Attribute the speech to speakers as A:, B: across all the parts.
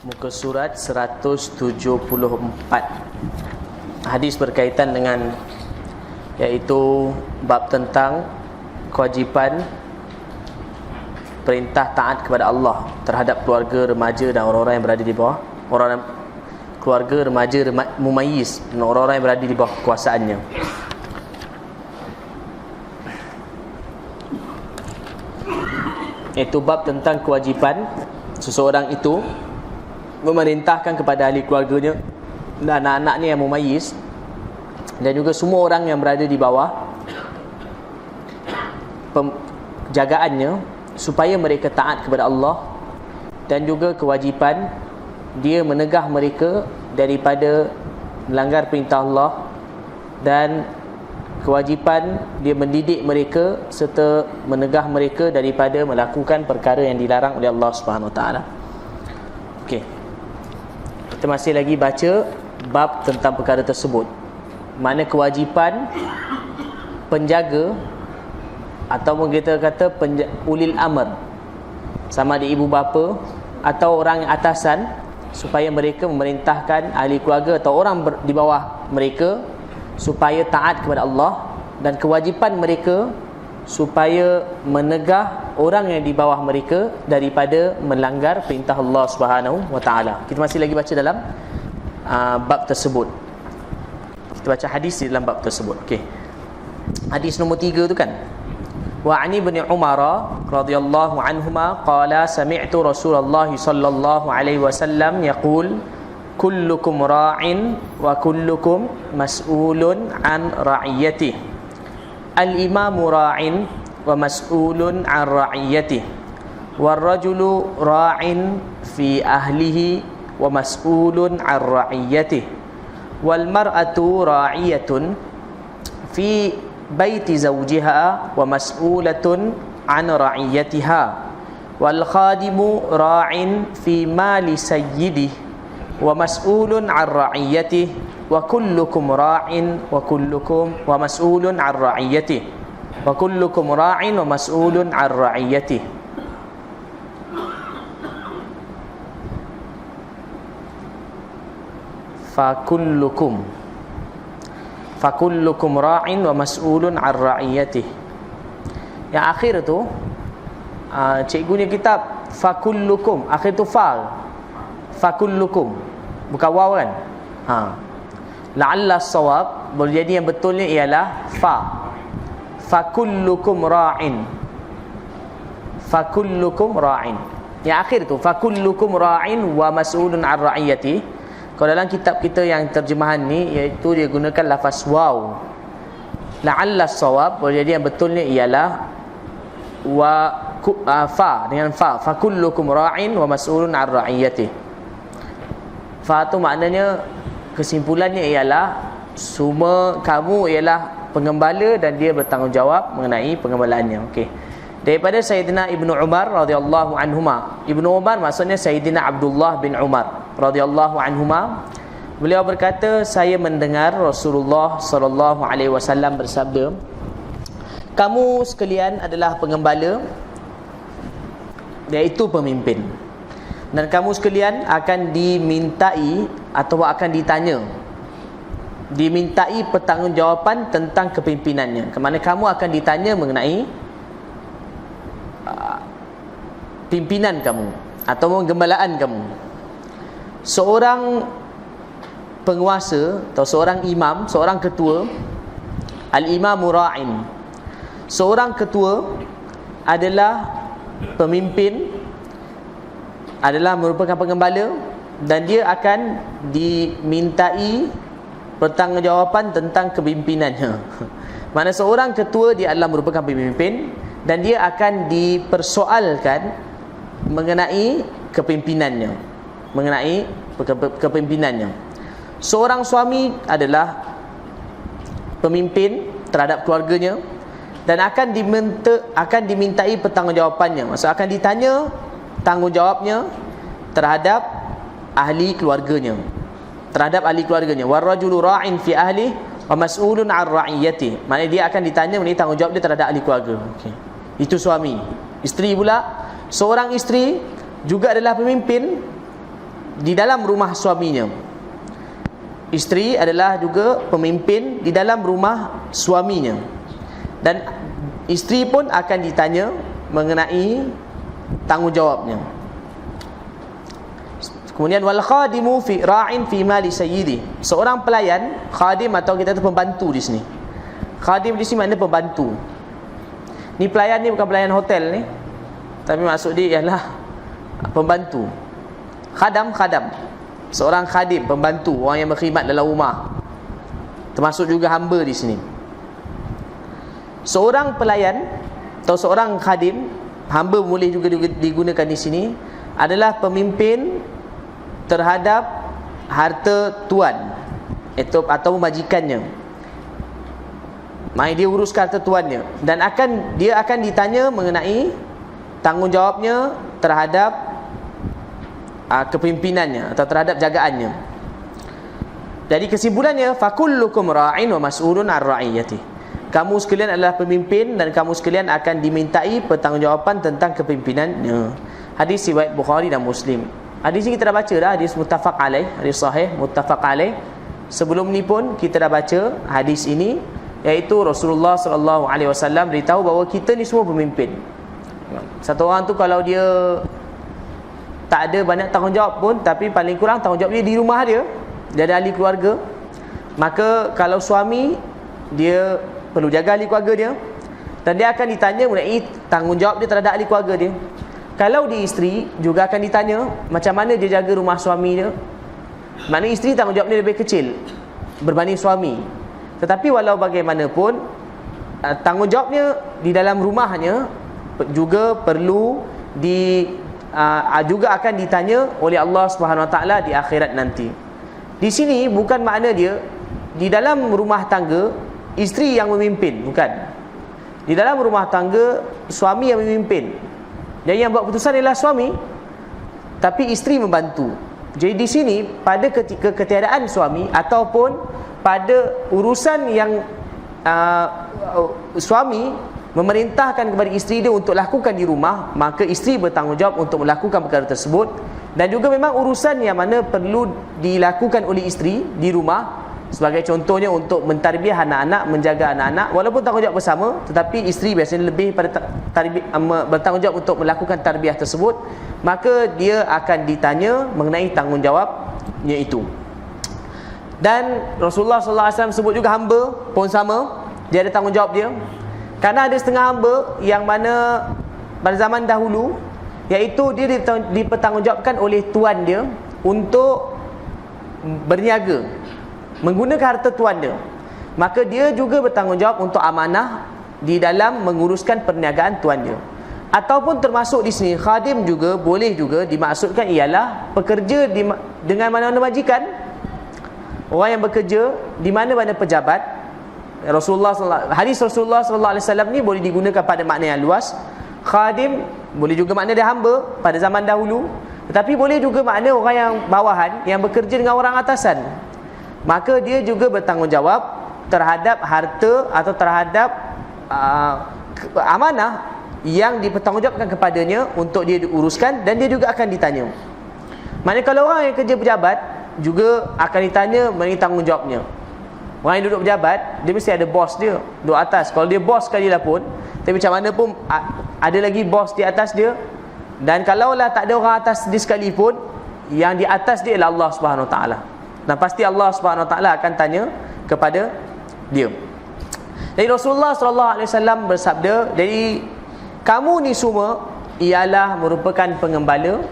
A: Muka surat 174. Hadis berkaitan dengan, iaitu bab tentang kewajipan perintah taat kepada Allah terhadap keluarga remaja dan orang-orang yang berada di bawah, orang keluarga remaja mumayyiz dan orang-orang yang berada di bawah kekuasaannya. Iaitu bab tentang kewajipan seseorang itu memerintahkan kepada ahli keluarganya dan anak-anaknya yang mumayyiz dan juga semua orang yang berada di bawah penjagaannya supaya mereka taat kepada Allah, dan juga kewajipan dia menegah mereka daripada melanggar perintah Allah, dan kewajipan dia mendidik mereka serta menegah mereka daripada melakukan perkara yang dilarang oleh Allah Subhanahu Wa Taala. Okey. Kita masih lagi baca bab tentang perkara tersebut. Mana kewajipan penjaga ataupun kita kata ulil amr, sama ada ibu bapa atau orang atasan, supaya mereka memerintahkan ahli keluarga atau orang di bawah mereka supaya taat kepada Allah, dan kewajipan mereka supaya menegah orang yang di bawah mereka daripada melanggar perintah Allah Subhanahu Wa Taala. Kita masih lagi baca dalam bab tersebut. Kita baca hadis di dalam bab tersebut. Okey. Hadis nombor 3 tu kan. Wa ani bin Umar radhiyallahu anhuma qala sami'tu Rasulullah sallallahu alaihi wasallam yaqul kullukum ra'in wa kullukum mas'ulun an ra'iyatihi. Al-imamu ra'in wa mas'ulun an ra'iyatihi. Wal rajulu ra'in fi ahlihi wa mas'ulun an ra'iyatihi. Wal mar'atu ra'iyatun fi baiti zawjiha wa mas'ulatun an ra'iyatiha. Wal khadimu ra'in fi mali sayyidihi wa mas'ulun an ra'iyatihi. Wa kullukum ra'in wa kullukum wa mas'ulun an ra'iyatihi. Wa kullukum ra'in wa mas'ulun an ra'iyatihi. Fakullukum ra'in wa mas'ulun an ra'iyatihi. Yang akhir tu cikgu ni kitab fakullukum, akhir tu fakullukum, bukan waw kan. La'alla as-sawab, boleh jadi yang betulnya ialah fakullukum ra'in. Fakullukum ra'in. Yang akhir tu fakullukum ra'in wa mas'ulun an ra'iyati. Kalau dalam kitab kita yang terjemahan ni, iaitu dia gunakan lafaz waw. La'alla as-sawab, boleh jadi yang betulnya ialah dengan fakullukum ra'in wa mas'ulun an ra'iyati. Fa tu maknanya, kesimpulannya ialah semua kamu ialah pengembala dan dia bertanggungjawab mengenai pengembalaannya. Okey. Daripada Sayyidina Ibnu Umar radhiyallahu anhuma. Ibnu Umar maksudnya Sayyidina Abdullah bin Umar radhiyallahu anhuma. Beliau berkata, saya mendengar Rasulullah sallallahu alaihi wasallam bersabda, kamu sekalian adalah pengembala, iaitu pemimpin. Dan kamu sekalian akan dimintai atau akan dimintai pertanggungjawaban tentang kepimpinannya. Ke mana kamu akan ditanya mengenai pimpinan kamu atau penggembalaan kamu. Seorang penguasa atau seorang imam, seorang ketua, al-imamu ra'in. Seorang ketua adalah pemimpin, adalah merupakan pengembala, dan dia akan dimintai pertanggungjawaban tentang kepimimpinannya. Mana seorang ketua dia adalah merupakan pemimpin dan dia akan dipersoalkan mengenai kepimimpinannya, Seorang suami adalah pemimpin terhadap keluarganya dan akan dimintai pertanggungjawabannya. Maksud akan ditanya tanggungjawabnya terhadap ahli keluarganya. War rajulu ra'in fi ahli wa mas'ulun 'an ra'iyatihi. Maknanya dia akan ditanya mengenai tanggungjawab dia terhadap ahli keluarga. Okey. Itu suami. Isteri pula, seorang isteri juga adalah pemimpin di dalam rumah suaminya. Isteri adalah juga pemimpin di dalam rumah suaminya, dan isteri pun akan ditanya mengenai tanggungjawabnya. Kemudian wal khadimu fi ra'in fi mali sayyidi. Seorang pelayan, khadim atau kita tu pembantu di sini. Khadim di sini makna pembantu. Ni pelayan ni bukan pelayan hotel ni, tapi maksud dia ialah pembantu. Khadam. Seorang khadim, pembantu, orang yang berkhidmat dalam rumah. Termasuk juga hamba di sini. Seorang pelayan atau seorang khadim, hamba boleh juga digunakan di sini, adalah pemimpin terhadap harta tuan atau majikannya. Mai dia uruskan harta tuannya, dan dia akan ditanya mengenai tanggungjawabnya terhadap kepimpinannya atau terhadap jagaannya. Jadi kesimpulannya, fakullukum ra'in wa mas'ulun 'an ra'iyati. Kamu sekalian adalah pemimpin dan kamu sekalian akan dimintai pertanggungjawaban tentang kepimpinannya. Hadis riwayat Bukhari dan Muslim. Hadis ini kita dah baca dah, hadis muttafaq alaih, hadis sahih muttafaq alaih. Sebelum ni pun kita dah baca hadis ini, iaitu Rasulullah sallallahu alaihi wasallam beritahu bahawa kita ni semua pemimpin. Satu orang tu kalau dia tak ada banyak tanggungjawab pun, tapi paling kurang tanggungjawab dia di rumah dia ada ahli keluarga, maka kalau suami, dia perlu jaga ahli keluarga dia, dan dia akan ditanya mengenai tanggungjawab dia terhadap ahli keluarga dia. Kalau dia isteri, juga akan ditanya macam mana dia jaga rumah suami dia. Maknanya isteri tanggungjawab dia lebih kecil berbanding suami, tetapi walau bagaimanapun tanggungjawabnya di dalam rumahnya juga perlu juga akan ditanya oleh Allah Subhanahu Wa Taala di akhirat nanti. Di sini bukan makna dia di dalam rumah tangga isteri yang memimpin, bukan. Di dalam rumah tangga suami yang memimpin, dan yang buat keputusan adalah suami, tapi isteri membantu. Jadi di sini pada ketika ketiadaan suami ataupun pada urusan yang suami memerintahkan kepada isteri dia untuk lakukan di rumah, maka isteri bertanggungjawab untuk melakukan perkara tersebut. Dan juga memang urusan yang mana perlu dilakukan oleh isteri di rumah, sebagai contohnya untuk mentarbiah anak-anak, menjaga anak-anak, walaupun tanggungjawab bersama, tetapi isteri biasanya lebih pada bertanggungjawab untuk melakukan tarbiyah tersebut, maka dia akan ditanya mengenai tanggungjawabnya itu. Dan Rasulullah sallallahu alaihi wasallam sebut juga hamba pun sama, dia ada tanggungjawab dia. Kerana ada setengah hamba yang mana pada zaman dahulu, iaitu dia dipertanggungjawabkan oleh tuan dia untuk berniaga, menggunakan harta tuan dia. Maka dia juga bertanggungjawab untuk amanah di dalam menguruskan perniagaan tuan dia. Ataupun termasuk di sini khadim juga boleh juga dimaksudkan ialah pekerja dengan mana-mana majikan, orang yang bekerja di mana-mana pejabat. Hadis Rasulullah sallallahu alaihi wasallam ni boleh digunakan pada makna yang luas. Khadim boleh juga makna dia hamba pada zaman dahulu, tetapi boleh juga makna orang yang bawahan yang bekerja dengan orang atasan. Maka dia juga bertanggungjawab terhadap harta atau terhadap amanah yang dipertanggungjawabkan kepadanya untuk dia diuruskan, dan dia juga akan ditanya. Maknanya kalau orang yang kerja pejabat juga akan ditanya mengenai tanggungjawabnya. Orang yang duduk pejabat, dia mesti ada bos dia duduk atas. Kalau dia bos sekali lah pun, tapi macam mana pun ada lagi bos di atas dia. Dan kalaulah tak ada orang atas dia sekalipun, yang di atas dia ialah Allah Subhanahu Wa Taala. Dan pasti Allah Subhanahu Wa Taala akan tanya kepada dia. Jadi Rasulullah sallallahu alaihi wasallam bersabda, jadi kamu ni semua ialah merupakan pengembala,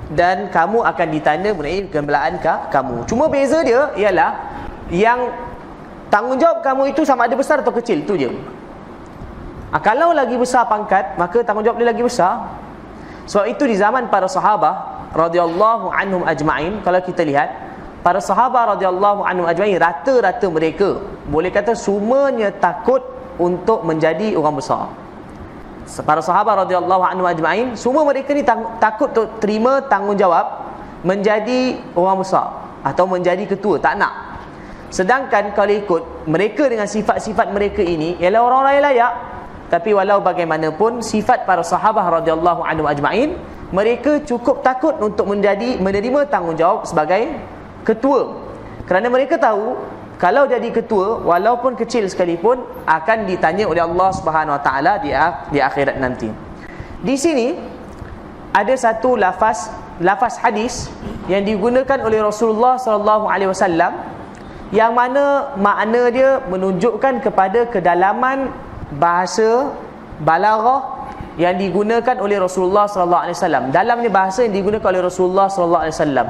A: dan kamu akan ditanya mengenai pengembalaan kamu. Cuma beza dia ialah yang tanggungjawab kamu itu sama ada besar atau kecil, itu je. Kalau lagi besar pangkat, maka tanggungjawab dia lagi besar. Sebab itu di zaman para sahabat radhiyallahu anhum ajma'in, kalau kita lihat para sahabat radhiyallahu anhum ajma'in, rata-rata mereka boleh kata semuanya takut untuk menjadi orang besar. Para sahabat radhiyallahu anhum ajma'in, semua mereka ni takut untuk terima tanggungjawab menjadi orang besar atau menjadi ketua, tak nak. Sedangkan kalau ikut mereka dengan sifat-sifat mereka ini ialah orang-orang yang layak. Tapi walau bagaimanapun sifat para sahabat radhiyallahu anhum ajma'in mereka cukup takut untuk menerima tanggungjawab sebagai ketua, kerana mereka tahu kalau jadi ketua walaupun kecil sekalipun akan ditanya oleh Allah Subhanahu Wa Taala di akhirat nanti. Di sini ada satu lafaz hadis yang digunakan oleh Rasulullah sallallahu alaihi wasallam yang mana makna dia menunjukkan kepada kedalaman bahasa balaghah yang digunakan oleh Rasulullah sallallahu alaihi wasallam. Dalamnya bahasa yang digunakan oleh Rasulullah sallallahu alaihi wasallam.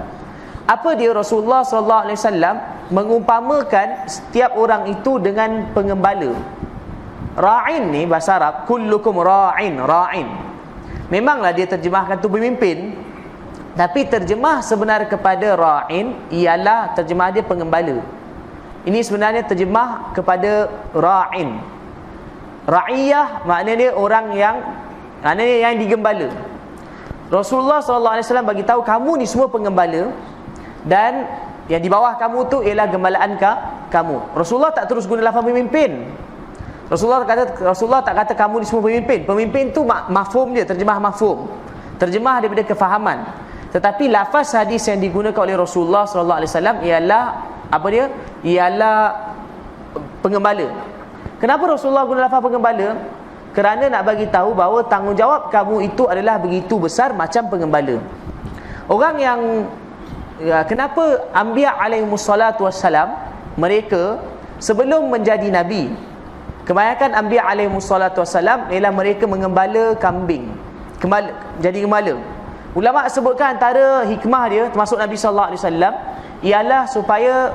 A: Apa dia? Rasulullah sallallahu alaihi wasallam mengumpamakan setiap orang itu dengan pengembala. Ra'in ni bahasa Arab, kullukum ra'in. Memanglah dia terjemahkan tu pemimpin, tapi terjemah sebenar kepada ra'in ialah terjemah dia pengembala. Ini sebenarnya terjemah kepada ra'in. Ra'iyah maknanya orang yang digembala. Rasulullah sallallahu alaihi wasallam bagi tahu kamu ni semua pengembala, dan yang di bawah kamu tu ialah gembalaan kamu. Rasulullah tak terus guna lafaz pemimpin. Rasulullah tak kata kamu ni semua pemimpin. Pemimpin tu mafhum dia, terjemah mafhum, terjemah daripada kefahaman. Tetapi lafaz hadis yang digunakan oleh Rasulullah sallallahu alaihi wasallam ialah apa dia? Ialah pengembala. Kenapa Rasulullah guna lafaz pengembala? Kerana nak bagi tahu bahawa tanggungjawab kamu itu adalah begitu besar macam pengembala. Orang yang kenapa Anbiya alaihimussalatu wassalam, mereka sebelum menjadi Nabi, kebanyakan Anbiya alaihimussalatu wassalam ialah mereka mengembala kambing, jadi gembala. Ulama sebutkan antara hikmah dia, termasuk Nabi sallallahu alaihi wasallam, ialah supaya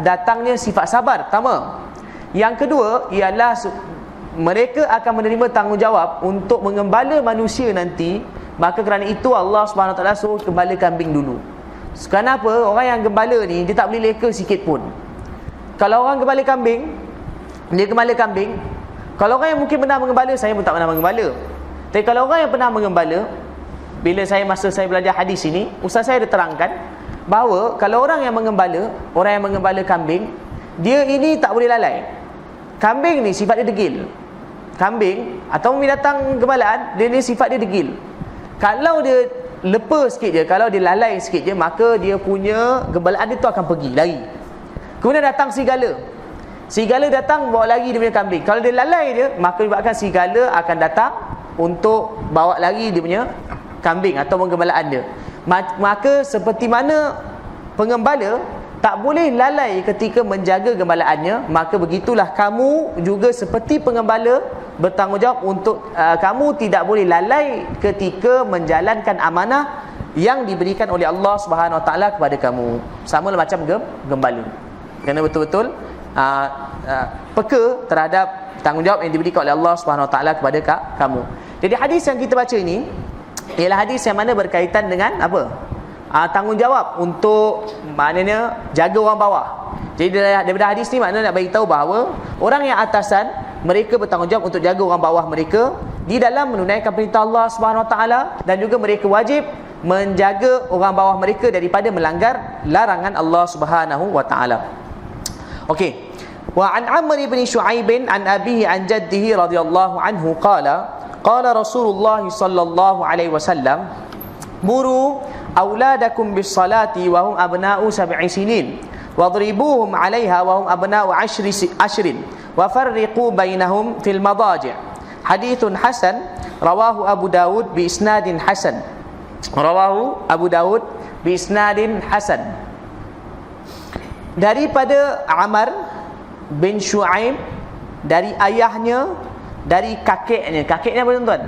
A: datangnya sifat sabar, pertama. Yang kedua ialah mereka akan menerima tanggungjawab untuk mengembala manusia nanti. Maka kerana itu Allah Subhanahu Wa Taala suruh gembala kambing dulu. Kenapa? Orang yang gembala ni dia tak boleh leka sikit pun. Kalau orang gembala kambing, dia gembala kambing. Kalau orang yang mungkin pernah mengembala, saya pun tak pernah mengembala. Tapi kalau orang yang pernah mengembala, bila masa saya belajar hadis ini, ustaz saya ada terangkan bahawa kalau orang yang mengembala kambing, dia ini tak boleh lalai. Kambing ni sifat dia degil. Kambing atau binatang gembalaan, dia ni sifat dia degil. Kalau dia lepas sikit je, kalau dia lalai sikit je, maka dia punya gembalaan dia tu akan pergi, lari. Kemudian datang Serigala datang bawa lari dia punya kambing. Kalau dia lalai dia, maka menyebabkan serigala akan datang untuk bawa lari dia punya kambing atau penggembalaan dia. Maka seperti mana pengembala tak boleh lalai ketika menjaga gembalaannya, maka begitulah kamu juga seperti pengembala bertanggungjawab untuk kamu tidak boleh lalai ketika menjalankan amanah yang diberikan oleh Allah Subhanahu Wa Taala kepada kamu. Sama macam gembala. Kena betul-betul peka terhadap tanggungjawab yang diberikan oleh Allah Subhanahu Wa Taala kepada kamu. Jadi hadis yang kita baca ini ialah hadis yang mana berkaitan dengan apa? Tanggungjawab untuk maknanya jaga orang bawah. Jadi daripada hadis ni maknanya nak bagi tahu bahawa orang yang atasan mereka bertanggungjawab untuk jaga orang bawah mereka di dalam menunaikan perintah Allah Subhanahu Wa Taala, dan juga mereka wajib menjaga orang bawah mereka daripada melanggar larangan Allah Subhanahu Wa Taala. Okey. Wa an Amr bin Shu'aib an abihi an jaddihi radhiyallahu anhu qala Rasulullah sallallahu alaihi wasallam muru auladakum bis salati wa hum abna'u sab'i sinin wadribuhum 'alayha wa hum abna'u 'ashrin wa farriqu bainahum fil madaji'. Hadithun hasan rawahu Abu Dawud bi isnadin hasan. Daripada Amr bin Shu'aib, dari ayahnya, dari kakeknya. Kakeknya apa tuan-tuan?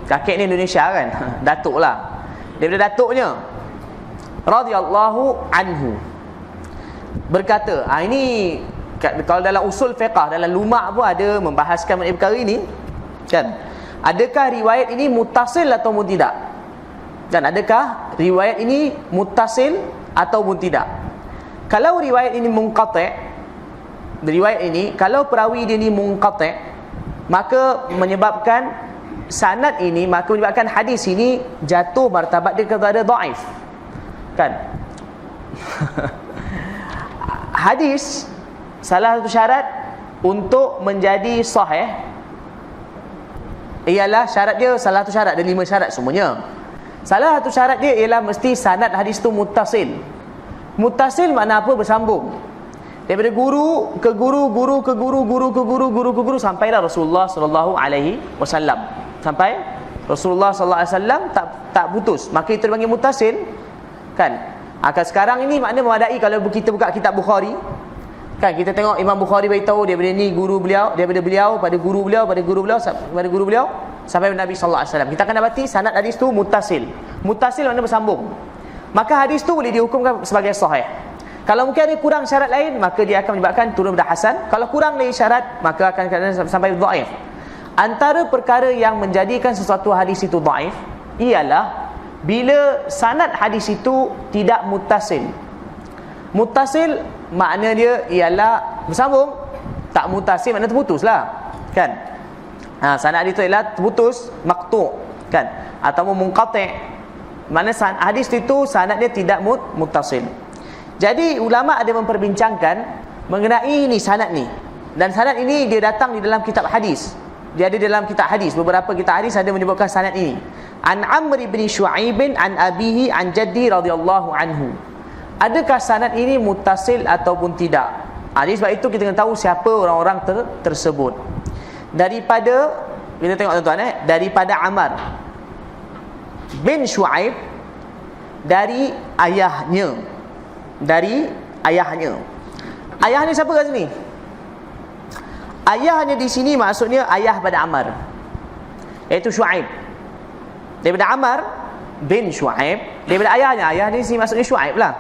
A: Kakek ni Indonesia kan? Datuk lah. Daripada datuknya radhiyallahu anhu berkata, ini kalau dalam usul fiqh, dalam lumak pun ada membahaskan mengenai perkara ini kan, adakah riwayat ini muttasil ataupun tidak, dan adakah riwayat ini muttasil ataupun tidak. Kalau riwayat ini munqati', riwayat ini kalau perawi dia ni munqati', maka menyebabkan sanad ini, maka menyebabkan hadis ini jatuh martabat dia kepada dhaif kan. Hadis salah satu syarat untuk menjadi sahih ialah syarat dia, salah satu syarat, ada 5 syarat semuanya. Salah satu syarat dia ialah mesti sanad hadis tu muttasil. Muttasil makna apa? Bersambung. Daripada guru ke guru, guru ke guru, guru ke guru, guru ke guru, sampailah Rasulullah sallallahu alaihi wasallam. Sampai Rasulullah sallallahu alaihi wasallam tak putus. Maka itu dipanggil muttasil. Kan? Akan sekarang ini makna memadai kalau kita buka kitab Bukhari. Kan kita tengok Imam Bukhari beritahu daripada ni guru beliau, daripada beliau pada guru beliau, pada guru beliau, pada guru beliau sampai Nabi sallallahu alaihi wasallam. Kita akan dapati sanad hadis tu muttasil. Muttasil makna bersambung. Maka hadis tu boleh dihukumkan sebagai sahih. Kalau mungkin ada kurang syarat lain, maka dia akan menyebabkan turun pada hasan. Kalau kurang lagi syarat, maka akan sampai dhaif. Antara perkara yang menjadikan sesuatu hadis itu dhaif ialah bila sanad hadis itu tidak muttasil. Muttasil makna dia ialah bersambung, tak muttasil makna terputuslah, kan? Sanad itu ialah terputus, maqtu', kan? Ataupun munqati'. Makna hadis itu sanadnya tidak muttasil. Jadi ulama ada memperbincangkan mengenai ni sanad ni. Dan sanad ini dia datang di dalam kitab hadis. Dia ada dalam kitab hadis. Beberapa kitab hadis ada menyebutkan sanad ini. An Amr bin Shu'aib an abihi an jaddi radhiyallahu anhu. Adakah sanad ini muttasil ataupun tidak? Jadi sebab itu kita kena tahu siapa orang-orang tersebut. Daripada, kita tengok tuan-tuan, daripada Amr bin Shu'aib, dari ayahnya. Dari ayahnya. Ayahnya siapa kat sini? Ayahnya di sini maksudnya ayah pada Amr, iaitu Shu'aib. Daripada Amr bin Shu'aib, daripada ayahnya. Ayah di sini maksudnya Shu'aib lah.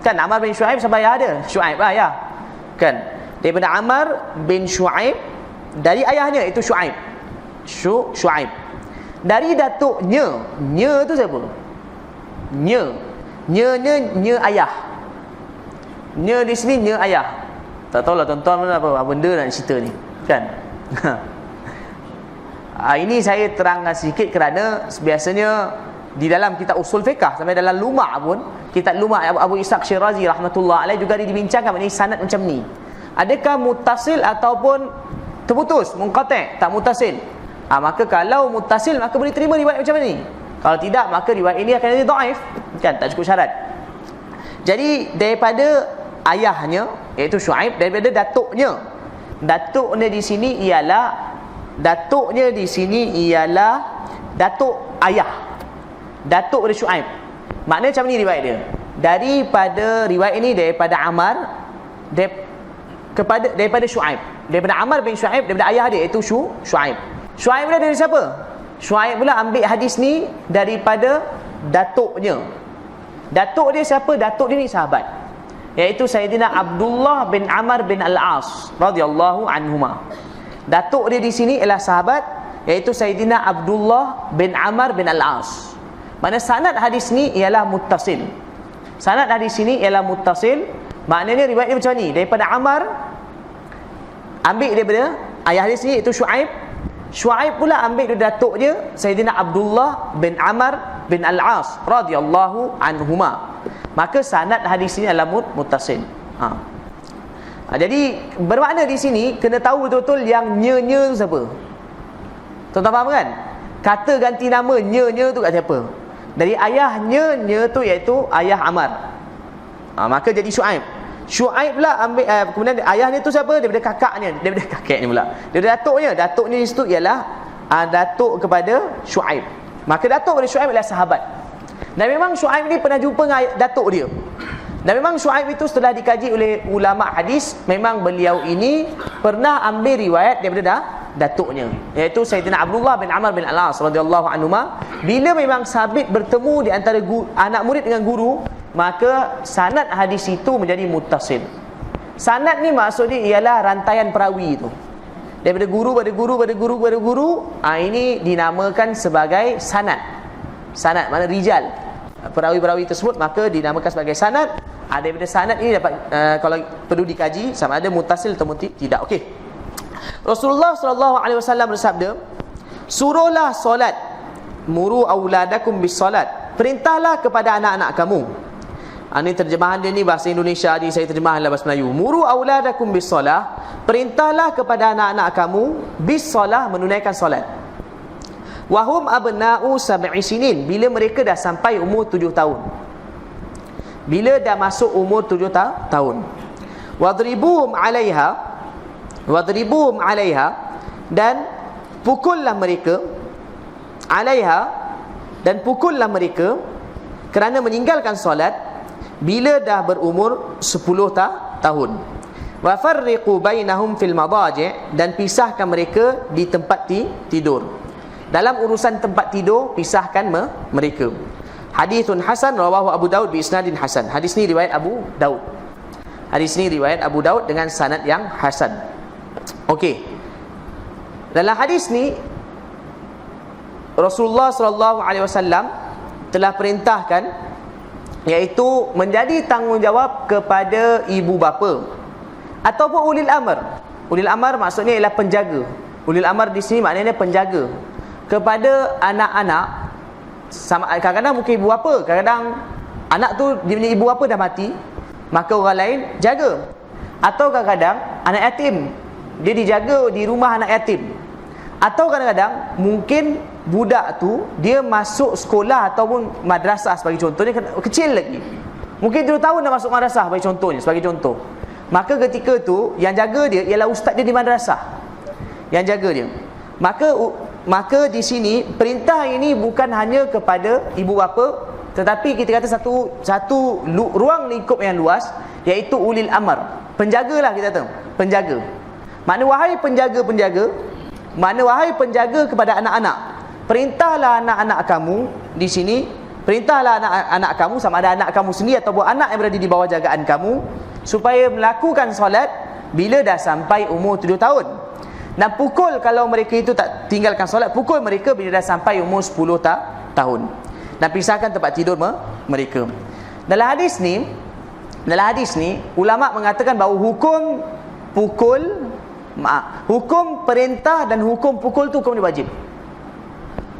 A: Kan Amr bin Shu'aib sampai ayah ada, Shu'aib lah ayah. Kan? Daripada Amr bin Shu'aib, dari ayahnya itu Shu'aib. Shu'aib. Dari datuknya, nya tu siapa? Nya ayah. Nya di sini nya ayah. Tak tahulah tuan-tuan apa benda nak cerita ni, kan? Ini saya terangkan sedikit kerana biasanya di dalam kitab usul fiqh sampai dalam Lumah pun, kitab Lumah Abu Ishaq Syirazi rahmatullah alaih juga dibincangkan mengenai sanad macam ni. Adakah muttasil ataupun terputus, munqati', tak muttasil? Maka kalau muttasil maka boleh terima riwayat macam ni. Kalau tidak maka riwayat ini akan jadi dhaif, kan? Tak cukup syarat. Jadi daripada ayahnya iaitu Shu'aib, daripada datuknya. Datuknya di sini ialah datuk ayah. Datuk pada Shu'aib. Maknanya macam ni riwayat dia. Daripada riwayat ini daripada Amr daripada Shu'aib. Daripada Amr bin Shu'aib, daripada ayah dia iaitu Shu'aib. Shu'aib pula dari siapa? Shu'aib pula ambil hadis ni daripada datuknya. Datuk dia siapa? Datuk dia ni sahabat, iaitu Sayyidina Abdullah bin Amr bin Al-As radhiyallahu anhuma. Datuk dia di sini ialah sahabat, iaitu Sayyidina Abdullah bin Amr bin Al-As. Mana sanad hadis ni ialah muttasil. Sanad hadis ni ialah muttasil. Maknanya riwayat dia macam ni, daripada Amr ambil daripada ayah dia sini iaitu Shu'aib. Shu'aib pula ambil dari datuk dia Sayyidina Abdullah bin Amr bin Al-As radhiyallahu anhuma. Maka sanad hadis ini adalah muttasil. Jadi bermakna di sini kena tahu betul-betul yang nya tu siapa. Tuan-tuan faham kan? Kata ganti nama nya tu kat siapa? Dari ayahnya, nya tu iaitu ayah Amr. Maka jadi Shu'aib. Shu'aib pula ambil kemudian ayahnya tu siapa? Daripada kakaknya pula. Daripada datuknya di situ ialah datuk kepada Shu'aib. Maka datuk kepada Shu'aib ialah sahabat. Dan memang Shu'aib ni pernah jumpa dengan datuk dia. Dan memang Shu'aib itu setelah dikaji oleh ulama hadis, memang beliau ini pernah ambil riwayat daripada datuknya, iaitu Sayyidina Abdullah bin Amr bin Al-As radhiyallahu anhuma. Bila memang sabit bertemu di antara anak murid dengan guru, maka sanad hadis itu menjadi muttasil. Sanad ni maksudnya ialah rantaian perawi itu. Daripada guru pada guru pada guru pada guru, ini dinamakan sebagai sanad. Sanad makna rijal. Perawi-perawi tersebut maka dinamakan sebagai sanad. Daripada sanad ini dapat kalau perlu dikaji sama ada muttasil atau tidak. Okey. Rasulullah sallallahu alaihi wasallam bersabda, "Suruhlah solat, muru auladakum bis solat." Perintahlah kepada anak-anak kamu. Ini terjemahan dia ni bahasa Indonesia, ni saya terjemahkan dalam bahasa Melayu. Muru auladakum bis solah, perintahlah kepada anak-anak kamu bis solah, menunaikan solat. Wahum abna'u sab'i sinin, bila mereka dah sampai umur 7 tahun. Bila dah masuk umur 7 tahun. Wadribuhum 'alaiha, dan pukullah mereka 'alaiha, dan pukullah mereka kerana meninggalkan solat bila dah berumur 10 tahun. Wa farriqu bainahum fil madaji', dan pisahkan mereka di tempat tidur. Dalam urusan tempat tidur, pisahkan mereka. Hadithun hasan rawahu Abu Daud bi isnadin hasan. Hadis ni riwayat Abu Daud. Hadis ni riwayat Abu Daud dengan sanad yang hasan. Okey. Dalam hadis ni Rasulullah sallallahu alaihi wasallam telah perintahkan, iaitu menjadi tanggungjawab kepada ibu bapa ataupun ulil amr. Ulil amr maksudnya ialah penjaga. Ulil amr di sini maknanya penjaga kepada anak-anak. Sama, kadang-kadang mungkin ibu bapa, kadang-kadang anak tu dia punya ibu bapa dah mati, maka orang lain jaga. Atau kadang-kadang anak yatim, dia dijaga di rumah anak yatim. Atau kadang-kadang mungkin budak tu dia masuk sekolah ataupun madrasah sebagai contohnya, kecil lagi, mungkin 7 tahun dah masuk madrasah sebagai contoh. Maka ketika tu yang jaga dia ialah ustaz dia di madrasah yang jaga dia. Maka di sini perintah ini bukan hanya kepada ibu bapa, tetapi kita kata satu ruang lingkup yang luas, iaitu ulil amr. Penjagalah kita kata, penjaga. Makna wahai penjaga kepada anak-anak. Perintahlah anak-anak kamu di sini, perintahlah anak-anak kamu, sama ada anak kamu sendiri ataupun anak yang berada di bawah jagaan kamu, supaya melakukan solat bila dah sampai umur 7 tahun. Dan pukul, kalau mereka itu tak tinggalkan solat, pukul mereka bila dah sampai umur 10 tahun. Dan pisahkan tempat tidur mereka. Dalam hadis ni ulama mengatakan bahawa hukum perintah dan hukum pukul tu hukum dia wajib.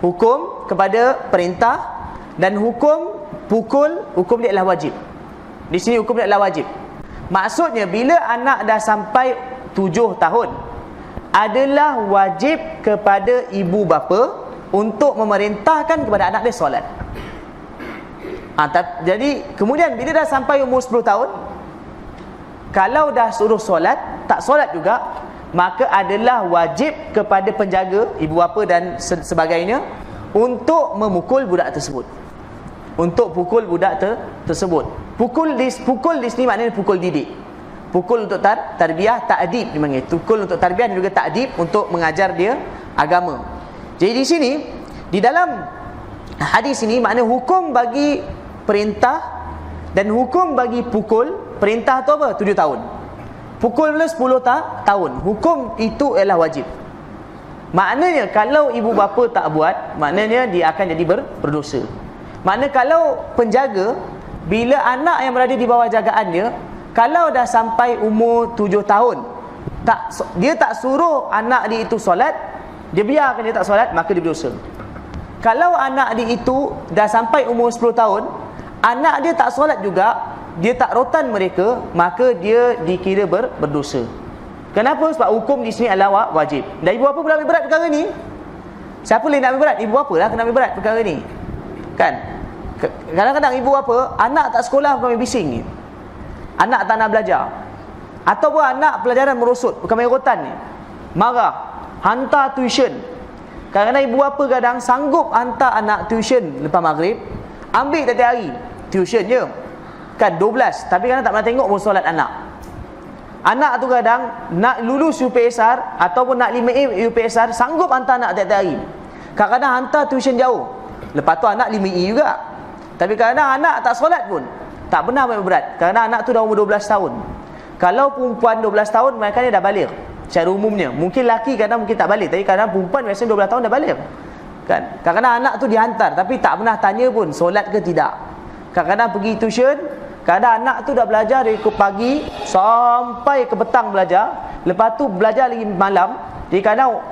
A: Hukum kepada perintah dan hukum pukul, hukum dia adalah wajib. Di sini hukum dia adalah wajib. Maksudnya bila anak dah sampai 7 tahun, adalah wajib kepada ibu bapa untuk memerintahkan kepada anak dia solat. Jadi kemudian bila dah sampai umur 10 tahun, kalau dah suruh solat, tak solat juga, maka adalah wajib kepada penjaga, ibu bapa dan sebagainya, untuk memukul budak tersebut. Untuk pukul budak tersebut. Pukul di sini maknanya pukul didik. Pukul untuk tarbiyah, ta'dib dipanggil. Pukul untuk tarbiyah dan juga ta'dib untuk mengajar dia agama. Jadi di sini, di dalam hadis ini, makna hukum bagi perintah dan hukum bagi pukul. Perintah tu apa? 7 tahun. Pukul pula 10 tahun. Hukum itu ialah wajib. Maknanya kalau ibu bapa tak buat, maknanya dia akan jadi berdosa. Maknanya kalau penjaga, bila anak yang berada di bawah jagaan dia, kalau dah sampai umur 7 tahun, dia tak suruh anak dia itu solat, dia biarkan dia tak solat, maka dia berdosa. Kalau anak dia itu dah sampai umur 10 tahun, anak dia tak solat juga, dia tak rotan mereka, maka dia dikira berdosa. Kenapa? Sebab hukum di sini adalah wajib. Dan ibu bapa pula ambil berat perkara ni. Siapa boleh nak ambil berat? Ibu bapa lah kena ambil berat perkara ni. Kan? Kadang-kadang ibu bapa, anak tak sekolah bukan main bising ni. Anak tak nak belajar, ataupun anak pelajaran merosot, bukan main rotan ni, marah, hantar tuition. Kadang-kadang ibu bapa kadang sanggup hantar anak tuition lepas maghrib, ambil tiap hari tuition je, kan 12, tapi kadang tak pernah tengok pun solat anak. Anak tu kadang nak lulus UPSR ataupun nak 5A UPSR, sanggup hantar anak tiap hari. Kadang-kadang hantar tuition jauh, lepas tu anak 5E juga. Tapi kadang-kadang anak tak solat pun, tak pernah ambil berat, kerana anak tu dah umur 12 tahun. Kalau perempuan 12 tahun, mereka ni dah balik secara umumnya. Mungkin lelaki kadang mungkin tak balik, tapi kadang perempuan biasanya 12 tahun dah balik. Kan? Kadang-kadang anak tu dihantar, tapi tak pernah tanya pun solat ke tidak. Kadang-kadang pergi tuition, kadang anak tu dah belajar dari pagi sampai ke petang belajar, lepas tu belajar lagi malam. Jadi kadang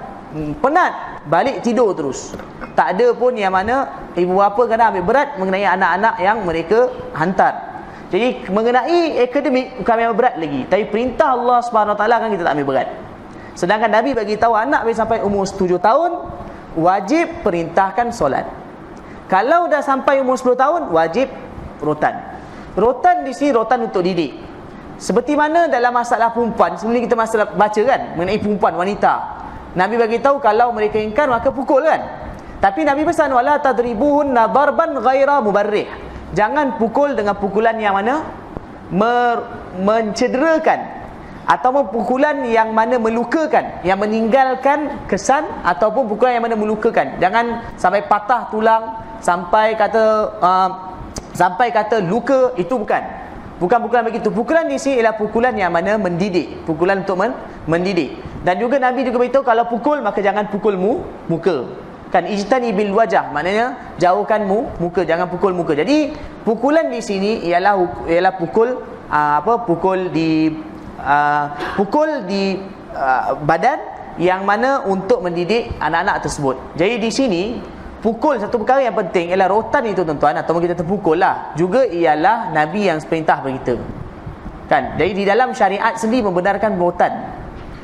A: penat, balik tidur terus. Tak ada pun yang mana ibu bapa kadang ambil berat mengenai anak-anak yang mereka hantar. Jadi mengenai akademik bukan ambil berat lagi, tapi perintah Allah SWT kan kita tak ambil berat. Sedangkan Nabi bagi tahu anak bila sampai umur 7 tahun, wajib perintahkan solat. Kalau dah sampai umur 10 tahun, wajib rotan. Rotan di sini rotan untuk didik. Seperti mana dalam masalah perempuan, sebelum kita masalah baca kan mengenai perempuan, wanita. Nabi bagi tahu kalau mereka ingkar maka pukul kan. Tapi Nabi pesan wala tadribuhunna darban ghaira mubarrih. Jangan pukul dengan pukulan yang mana mencederakan, ataupun pukulan yang mana melukakan, yang meninggalkan kesan, ataupun pukulan yang mana melukakan. Jangan sampai patah tulang, sampai kata luka, itu bukan pukulan begitu. Pukulan di sini ialah pukulan yang mana mendidik, pukulan untuk mendidik. Dan juga Nabi juga beritahu kalau pukul maka jangan pukul muka. Kan ijtani bil wajah, maknanya jauhkan muka, jangan pukul muka. Jadi pukulan di sini ialah pukul pukul di badan yang mana untuk mendidik anak-anak tersebut. Jadi di sini pukul, satu perkara yang penting ialah rotan itu tuan-tuan, atau kita terpukul lah, juga ialah Nabi yang perintah kita kan. Jadi di dalam syariat sendiri membenarkan rotan.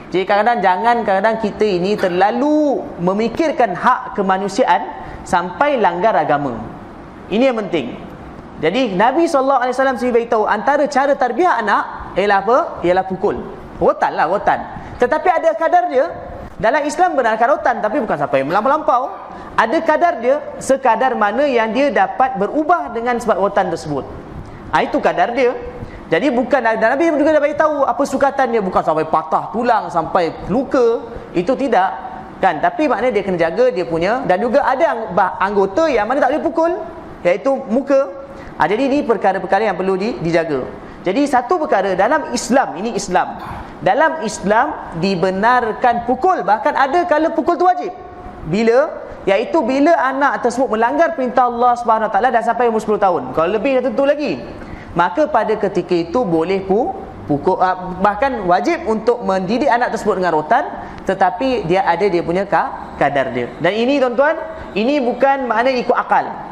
A: Jadi kadang-kadang kita ini terlalu memikirkan hak kemanusiaan sampai langgar agama. Ini yang penting. Jadi Nabi SAW sendiri beritahu antara cara tarbiyah anak ialah apa? Ialah pukul. Rotan lah, rotan. Tetapi ada kadar dia. Dalam Islam benarkan rotan, tapi bukan sampai melampau-lampau. Ada kadar dia, sekadar mana yang dia dapat berubah dengan sebab rotan tersebut. Itu kadar dia. Jadi bukan, dan Nabi juga dah beritahu apa sukatan dia, bukan sampai patah tulang, sampai luka, itu tidak kan. Tapi maknanya dia kena jaga dia punya. Dan juga ada anggota yang mana tak boleh pukul, iaitu muka. Jadi ini perkara-perkara yang perlu dijaga. Jadi satu perkara dalam Islam, ini Islam, dalam Islam dibenarkan pukul. Bahkan ada kala pukul tu wajib. Bila? Iaitu bila anak tersebut melanggar perintah Allah SWT dah sampai umur 10 tahun. Kalau lebih dah tentu lagi, maka pada ketika itu boleh pukul, bahkan wajib untuk mendidik anak tersebut dengan rotan. Tetapi dia ada dia punya kadar dia. Dan ini tuan-tuan, ini bukan makna ikut akal.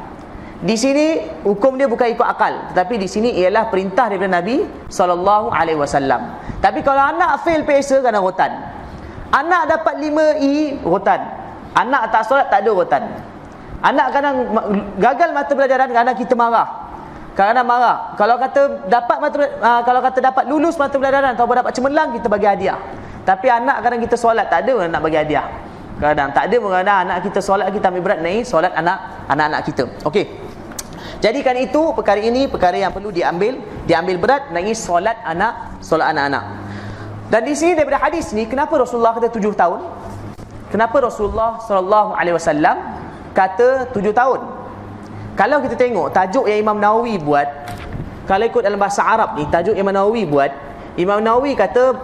A: Di sini hukum dia bukan ikut akal, tetapi di sini ialah perintah daripada Nabi SAW. Tapi kalau anak fail PSA, kena rotan. Anak dapat 5E, rotan. Anak tak solat, tak ada rotan. Anak kadang gagal mata pelajaran, kadang kita marah. Kadang marah. Kalau kata dapat lulus mata pelajaran atau dapat cemerlang, kita bagi hadiah. Tapi anak kadang kita solat, tak ada orang nak bagi hadiah. Kadang tak ada orang anak kita solat, kita ambil berat naik solat anak-anak kita. Okey. Jadi kan itu perkara ini perkara yang perlu diambil berat, naik solat anak-anak. Dan di sini daripada hadis ni, kenapa Rasulullah kata 7 tahun? Kenapa Rasulullah SAW kata 7 tahun? Kalau kita tengok tajuk yang Imam Nawawi buat, kalau ikut dalam bahasa Arab ni, tajuk Imam Nawawi buat, Imam Nawawi kata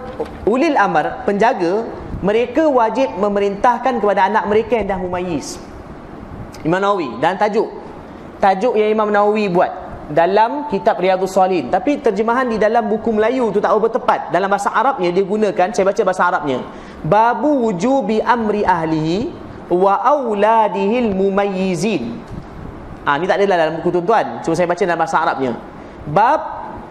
A: ulil amr, penjaga, mereka wajib memerintahkan kepada anak mereka yang dah mumayyiz. Imam Nawawi. Dan tajuk yang Imam Nawawi buat dalam kitab Riyadhus Shalihin, tapi terjemahan di dalam buku Melayu tu tak bertepat. Dalam bahasa Arabnya dia gunakan, saya baca bahasa Arabnya, babu wujubi amri ahlihi wa auladihil mumayyizin. Ni tak ada dalam buku tuan-tuan, cuma saya baca dalam bahasa Arabnya. Bab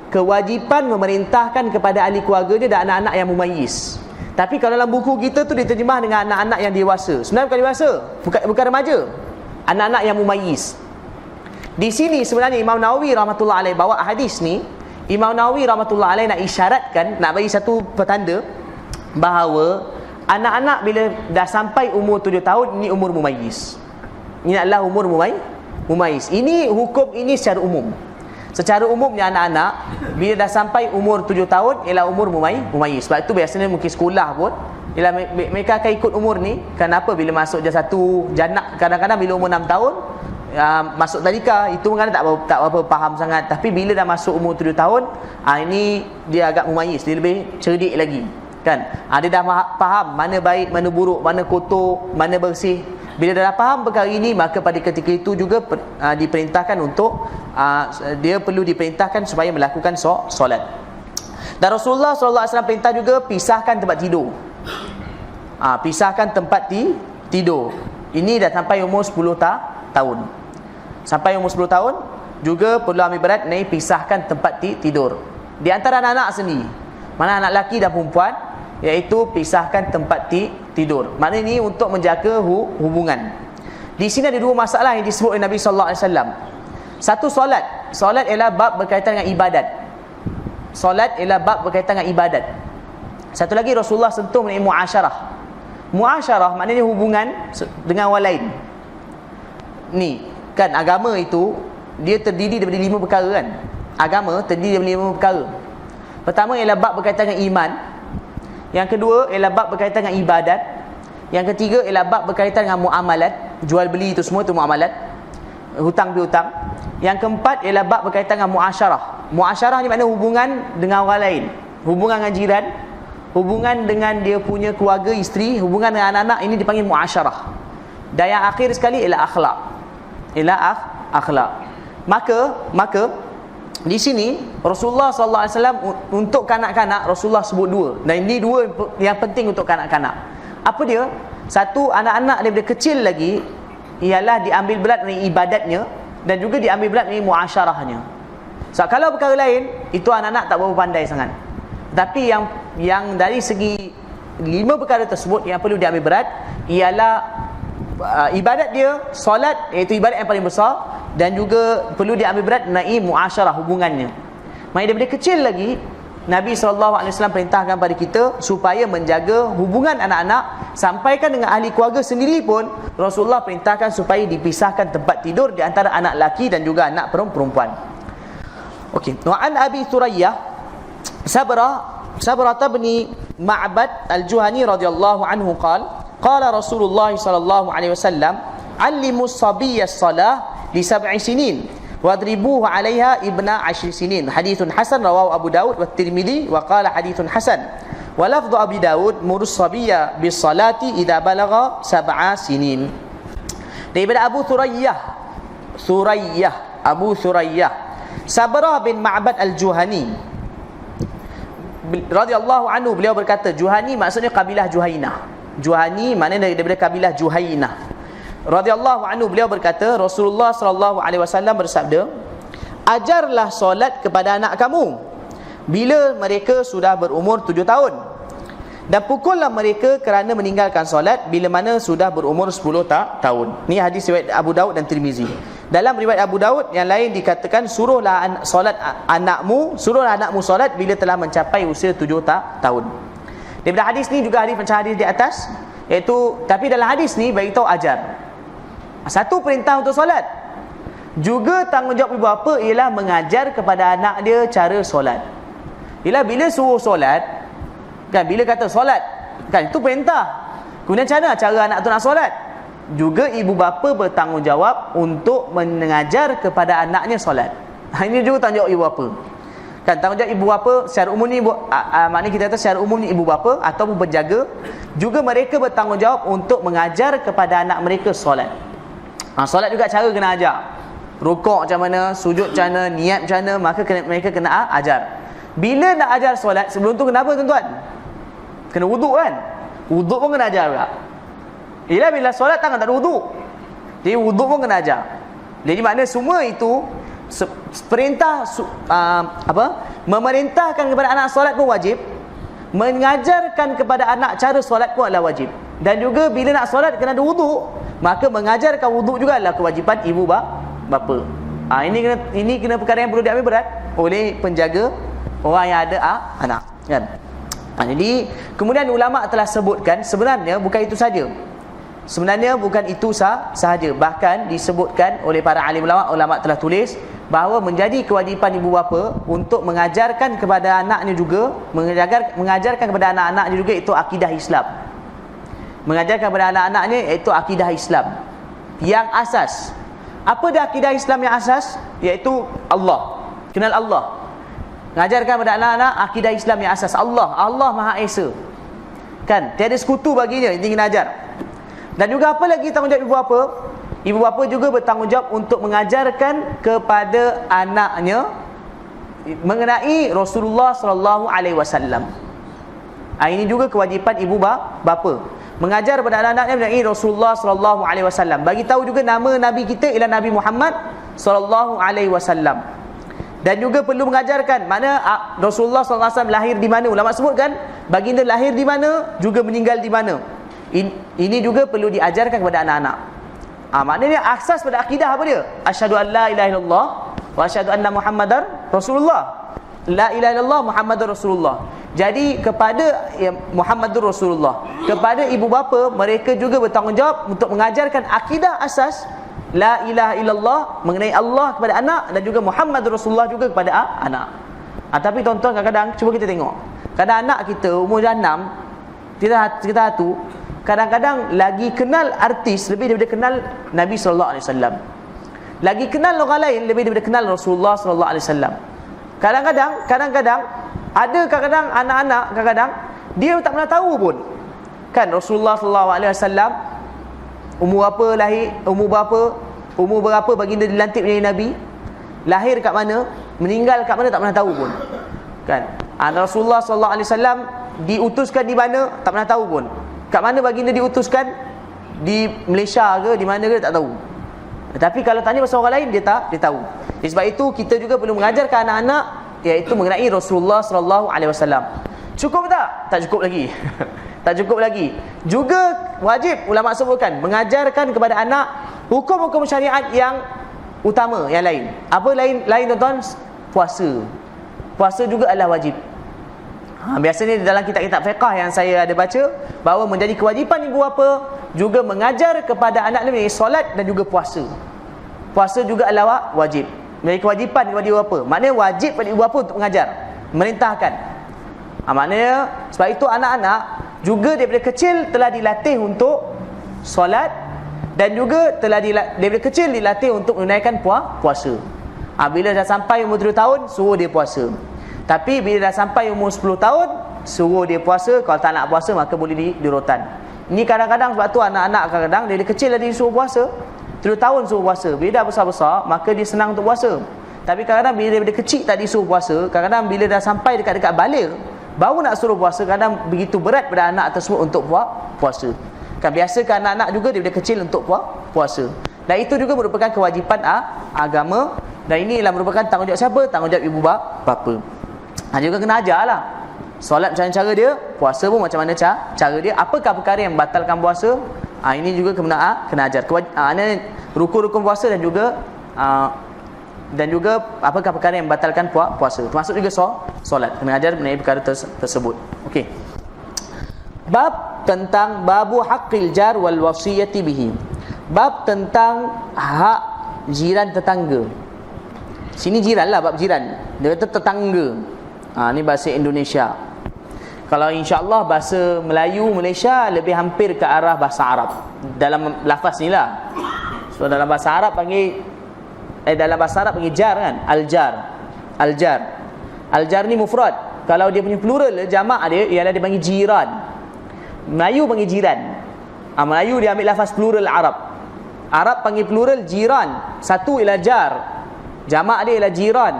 A: kewajipan memerintahkan kepada ahli keluarganya dan anak-anak yang mumayyiz. Tapi kalau dalam buku kita tu diterjemah dengan anak-anak yang dewasa. Sebenarnya bukan dewasa, bukan remaja, anak-anak yang mumayyiz. Di sini sebenarnya Imam Nawawi rahmatullah alaih bawa hadis ni. Imam Nawawi rahmatullah alaih nak isyaratkan, nak bagi satu petanda bahawa anak-anak bila dah sampai umur 7 tahun, ini umur mumayyiz. Ini adalah umur mumayyiz. Ini hukum ini secara umum. Secara umumnya anak-anak bila dah sampai umur 7 tahun ialah umur mumayyiz. Sebab itu biasanya mungkin sekolah pun ialah mereka akan ikut umur ni. Kenapa? Bila masuk je satu janak, kadang-kadang bila umur 6 tahun masuk tadika, itu kadang tak apa faham sangat. Tapi bila dah masuk umur 7 tahun, ini dia agak mumayyiz, dia lebih cerdik lagi kan. Dia dah faham mana baik, mana buruk, mana kotor, mana bersih. Bila dah faham perkara ini, maka pada ketika itu juga diperintahkan untuk dia perlu diperintahkan supaya melakukan solat. Dan Rasulullah SAW perintah juga pisahkan tempat tidur. Pisahkan tempat tidur. Ini dah sampai umur 10 tahun. Sampai umur 10 tahun juga perlu ambil berat pisahkan tempat tidur. Di antara anak-anak sendiri, mana anak lelaki dan perempuan, iaitu pisahkan tempat tidur. Maknanya ni untuk menjaga hubungan. Di sini ada dua masalah yang disebut oleh Nabi sallallahu alaihi wasallam. Satu, solat ialah bab berkaitan dengan ibadat. Solat ialah bab berkaitan dengan ibadat. Satu lagi, Rasulullah sentuh mengenai muasyarah. Muasyarah maknanya hubungan dengan orang lain. Ni kan agama itu dia terdiri daripada 5 perkara kan. Agama terdiri daripada 5 perkara. Pertama ialah bab berkaitan dengan iman. Yang kedua ialah bab berkaitan dengan ibadat. Yang ketiga ialah bab berkaitan dengan muamalat, jual beli itu semua tu muamalat, hutang piutang. Yang keempat ialah bab berkaitan dengan muasyarah. Muasyarah ni makna hubungan dengan orang lain, hubungan dengan jiran, hubungan dengan dia punya keluarga, isteri, hubungan dengan anak-anak, ini dipanggil muasyarah. Dan yang akhir sekali ialah akhlak. Akhlak. Maka di sini Rasulullah sallallahu alaihi wasallam untuk kanak-kanak Rasulullah sebut dua. Dan ini dua yang penting untuk kanak-kanak. Apa dia? Satu, anak-anak daripada kecil lagi ialah diambil berat dari ibadatnya dan juga diambil berat dari muasyarahnya. So, kalau perkara lain itu anak-anak tak berapa pandai sangat. Tapi yang dari segi 5 perkara tersebut yang perlu diambil berat ialah ibadat dia, solat, iaitu ibadat yang paling besar, dan juga perlu diambil berat mengenai muasyarah, hubungannya. Maksudnya daripada kecil lagi Nabi SAW perintahkan pada kita supaya menjaga hubungan anak-anak, sampaikan dengan ahli keluarga sendiri pun Rasulullah perintahkan supaya dipisahkan tempat tidur di antara anak lelaki dan juga anak perempuan. Okey, Nu'an Abi Thurayyah Sabrah bin Ma'bad Al-Juhani radhiyallahu anhu qala Rasulullah sallallahu alaihi wasallam, "Allimus sabiyya as-salah li 7 sinin wadribuhu 'alaiha ibna 10 sinin." Hadithun hasan rawahu Abu Daud wa Tirmidzi wa qala hadithun hasan. Wa lafdhu Abi Daud murus sabiyya bis salati idza balagha 7 sinin. Daripada Abu Thurayyah Sabrah bin Ma'bad Al-Juhani radhiyallahu anhu, beliau berkata, Juhani maksudnya kabilah Juhainah. Juhani maknanya daripada kabilah Juhainah. Radhiyallahu anhu, beliau berkata, Rasulullah sallallahu alaihi wasallam bersabda, "Ajarlah solat kepada anak kamu bila mereka sudah berumur 7 tahun, dan pukullah mereka kerana meninggalkan solat bila mana sudah berumur 10 tahun." Ni hadis riwayat Abu Daud dan Tirmizi. Dalam riwayat Abu Daud yang lain dikatakan, suruhlah anakmu solat bila telah mencapai usia 7 tahun. Daripada hadis ni juga hadis macam hadis di atas, iaitu tapi dalam hadis ni bagi tahu ajar. Satu, perintah untuk solat. Juga tanggungjawab ibu bapa ialah mengajar kepada anak dia cara solat. Ialah bila suruh solat kan, bila kata solat kan, itu perintah. Kemudian cara anak tu nak solat, juga ibu bapa bertanggungjawab untuk mengajar kepada anaknya solat. Ini juga tanggungjawab ibu bapa. Kan tanggungjawab ibu bapa secara umum ni maknanya kita kata secara umum ni ibu bapa ataupun penjaga, juga mereka bertanggungjawab untuk mengajar kepada anak mereka solat. Solat juga cara kena ajar. Rukuk macam mana, sujud macam mana, niat macam mana, maka mereka kena ajar. Bila nak ajar solat, sebelum tu kenapa tuan-tuan? Kena wuduk kan? Wuduk pun kena ajar juga. Ialah bila solat tangan tak ada wuduk, jadi wuduk pun kena ajar. Jadi maknanya semua itu perintah memerintahkan kepada anak solat pun wajib, mengajarkan kepada anak cara solat pun adalah wajib. Dan juga bila nak solat kena ada wuduk, maka mengajarkan wuduk juga adalah kewajipan ibu bapa. Ini kena perkara yang perlu diambil berat oleh penjaga orang yang ada anak kan. Jadi kemudian ulama telah sebutkan sebenarnya bukan itu saja. Sebenarnya bukan itu sahaja. Bahkan disebutkan oleh para alim ulama telah tulis bahawa menjadi kewajipan ibu bapa untuk mengajarkan kepada anaknya juga, mengajarkan kepada anak-anaknya juga itu akidah Islam. Mengajarkan kepada anak-anaknya iaitu akidah Islam yang asas. Apa dia akidah Islam yang asas? Iaitu Allah. Kenal Allah. Mengajarkan kepada anak-anak akidah Islam yang asas. Allah Maha Esa. Kan? Tiada sekutu baginya, ini kena ajar. Dan juga apa lagi tanggungjawab ibu bapa? Ibu bapa juga bertanggungjawab untuk mengajarkan kepada anaknya mengenai Rasulullah sallallahu alaihi wasallam. Ini juga kewajipan ibu bapa. Mengajar kepada anak-anaknya mengenai Rasulullah sallallahu alaihi wasallam. Bagi tahu juga nama nabi kita ialah Nabi Muhammad sallallahu alaihi wasallam. Dan juga perlu mengajarkan mana Rasulullah SAW lahir di mana. Ulama sebutkan baginda lahir di mana, juga meninggal di mana. Ini juga perlu diajarkan kepada anak-anak. Maknanya asas pada akidah apa dia? Asyhadu an la ilaha illallah wa asyhadu anna Muhammadar Rasulullah. La ilaha illallah Muhammadur Rasulullah. Jadi kepada Muhammadur Rasulullah, kepada ibu bapa, mereka juga bertanggungjawab untuk mengajarkan akidah asas la ilaha illallah mengenai Allah kepada anak, dan juga Muhammadur Rasulullah juga kepada anak. Tapi tuan-tuan, kadang-kadang cuba kita tengok, kadang anak kita umur dah 6, kita satu, kadang-kadang lagi kenal artis lebih daripada kenal Nabi sallallahu alaihi wasallam. Lagi kenal orang lain lebih daripada kenal Rasulullah sallallahu alaihi wasallam. Kadang-kadang anak-anak kadang-kadang dia tak pernah tahu pun kan Rasulullah sallallahu alaihi wasallam umur apa lahir, umur berapa baginda dilantik menjadi nabi, lahir kat mana, meninggal kat mana, tak pernah tahu pun kan. Rasulullah sallallahu alaihi wasallam diutuskan di mana, tak pernah tahu pun. Kat mana baginda diutuskan, di Malaysia ke di mana ke, tak tahu. Tapi kalau tanya pasal orang lain, dia tahu. Sebab itu kita juga perlu mengajarkan anak-anak iaitu mengenai Rasulullah sallallahu alaihi wasallam. Cukup tak? Tak cukup lagi. Tak cukup lagi. Juga wajib ulama sebutkan mengajarkan kepada anak hukum-hukum syariat yang utama, yang lain. Apa lain tuan-tuan? Puasa. Puasa juga adalah wajib. Biasanya dalam kitab-kitab fiqh yang saya ada baca, bahawa menjadi kewajipan ibu bapa juga mengajar kepada anak mengenai solat dan juga puasa. Puasa juga adalah wajib. Menjadi kewajipan kepada ibu bapa. Maknanya wajib pada ibu bapa untuk mengajar, merintahkan. Maknanya sebab itu anak-anak juga daripada kecil telah dilatih untuk solat, dan juga daripada kecil dilatih untuk menunaikan puasa. Bila dah sampai umur 7 tahun, suruh dia puasa. Tapi bila dah sampai umur 10 tahun, suruh dia puasa. Kalau tak nak puasa, maka boleh di rotan. Ini kadang-kadang sebab tu anak-anak kadang-kadang dari kecil dah disuruh puasa, 7 tahun suruh puasa. Bila dah besar-besar, maka dia senang untuk puasa. Tapi kadang-kadang bila daripada kecil tak disuruh puasa, kadang-kadang bila dah sampai dekat-dekat baligh, baru nak suruh puasa, kadang begitu berat pada anak tersebut untuk puasa. Kan biasakan anak-anak juga daripada kecil untuk puasa. Dan itu juga merupakan kewajipan agama. Dan ini adalah merupakan tanggungjawab siapa? Tanggungjawab ibu bapa. Juga kena ajar lah. Solat macam mana cara dia, puasa pun macam mana cara dia. Apakah perkara yang membatalkan puasa? Ini juga kena ajar. Ini rukun-rukun puasa dan juga apakah perkara yang membatalkan puasa. Termasuk juga solat. Kena ajar mengenai perkara tersebut. Okey. Bab tentang babu haqqil jar wal wasiyati bihi. Bab tentang hak jiran tetangga. Sini jiran lah, bab jiran. Dia kata tetangga. Ni bahasa Indonesia. Kalau insya-Allah bahasa Melayu Malaysia lebih hampir ke arah bahasa Arab. Dalam lafaz ni lah. So dalam bahasa Arab panggil jar kan? Al-jar. Al-jar ni mufrad. Kalau dia punya plural, jamak dia ialah dia panggil jiran. Melayu panggil jiran. Melayu dia ambil lafaz plural Arab panggil plural jiran. Satu ialah jar, jamak dia ialah jiran.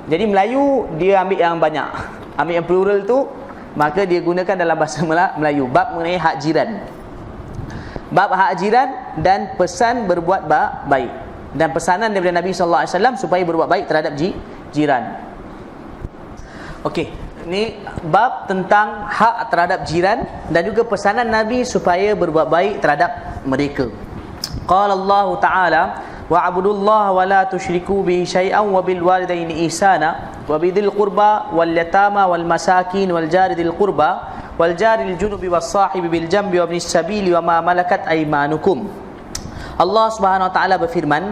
A: Jadi Melayu dia ambil yang banyak, ambil yang plural tu, maka dia gunakan dalam bahasa Melayu. Bab mengenai hak jiran. Bab hak jiran dan pesan berbuat baik. Dan pesanan daripada Nabi sallallahu alaihi wasallam supaya berbuat baik terhadap jiran. Okey, ni bab tentang hak terhadap jiran dan juga pesanan Nabi supaya berbuat baik terhadap mereka. Qala Allah Ta'ala wa'budullaha wa la tusyriku bihi syai'an wa bil walidaini ihsana wa bidzil qurba wal yatama wal masakin wal jari dzil qurba wal jari al junubi was sahibi bil jambi wa ibnis sabili wa ma malakat aymanukum. Allah Subhanahu wa taala berfirman,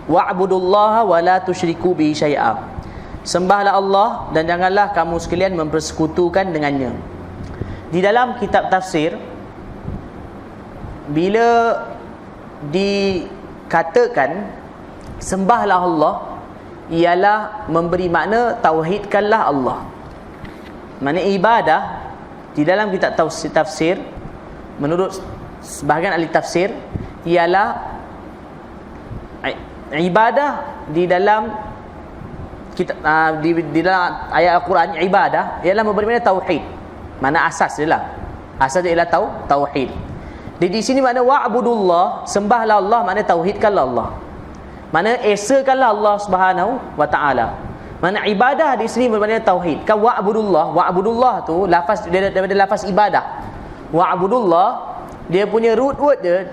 A: wa'budullaha wa la tusyriku bihi syai'a. Sembahlah Allah dan janganlah kamu sekalian mempersekutukan dengannya. Di dalam kitab tafsir, bila dikatakan sembahlah Allah, ialah memberi makna tauhidkanlah Allah. Makna ibadah di dalam kitab tafsir, menurut sebahagian ahli tafsir, ialah ibadah di dalam kita di dalam ayat Al-Quran. Ibadah ialah memberi makna tauhid. Mana asas dia lah. Asas dia ialah tauhid. Di sini makna wa'budullah, sembahlah Allah, makna tauhidkanlah Allah. Mana esakanlah Allah Subhanahu wa taala. Mana ibadah di sini bermakna tauhid. Kan wa'budullah tu lafaz daripada lafaz ibadah. Wa'budullah dia punya root word dia,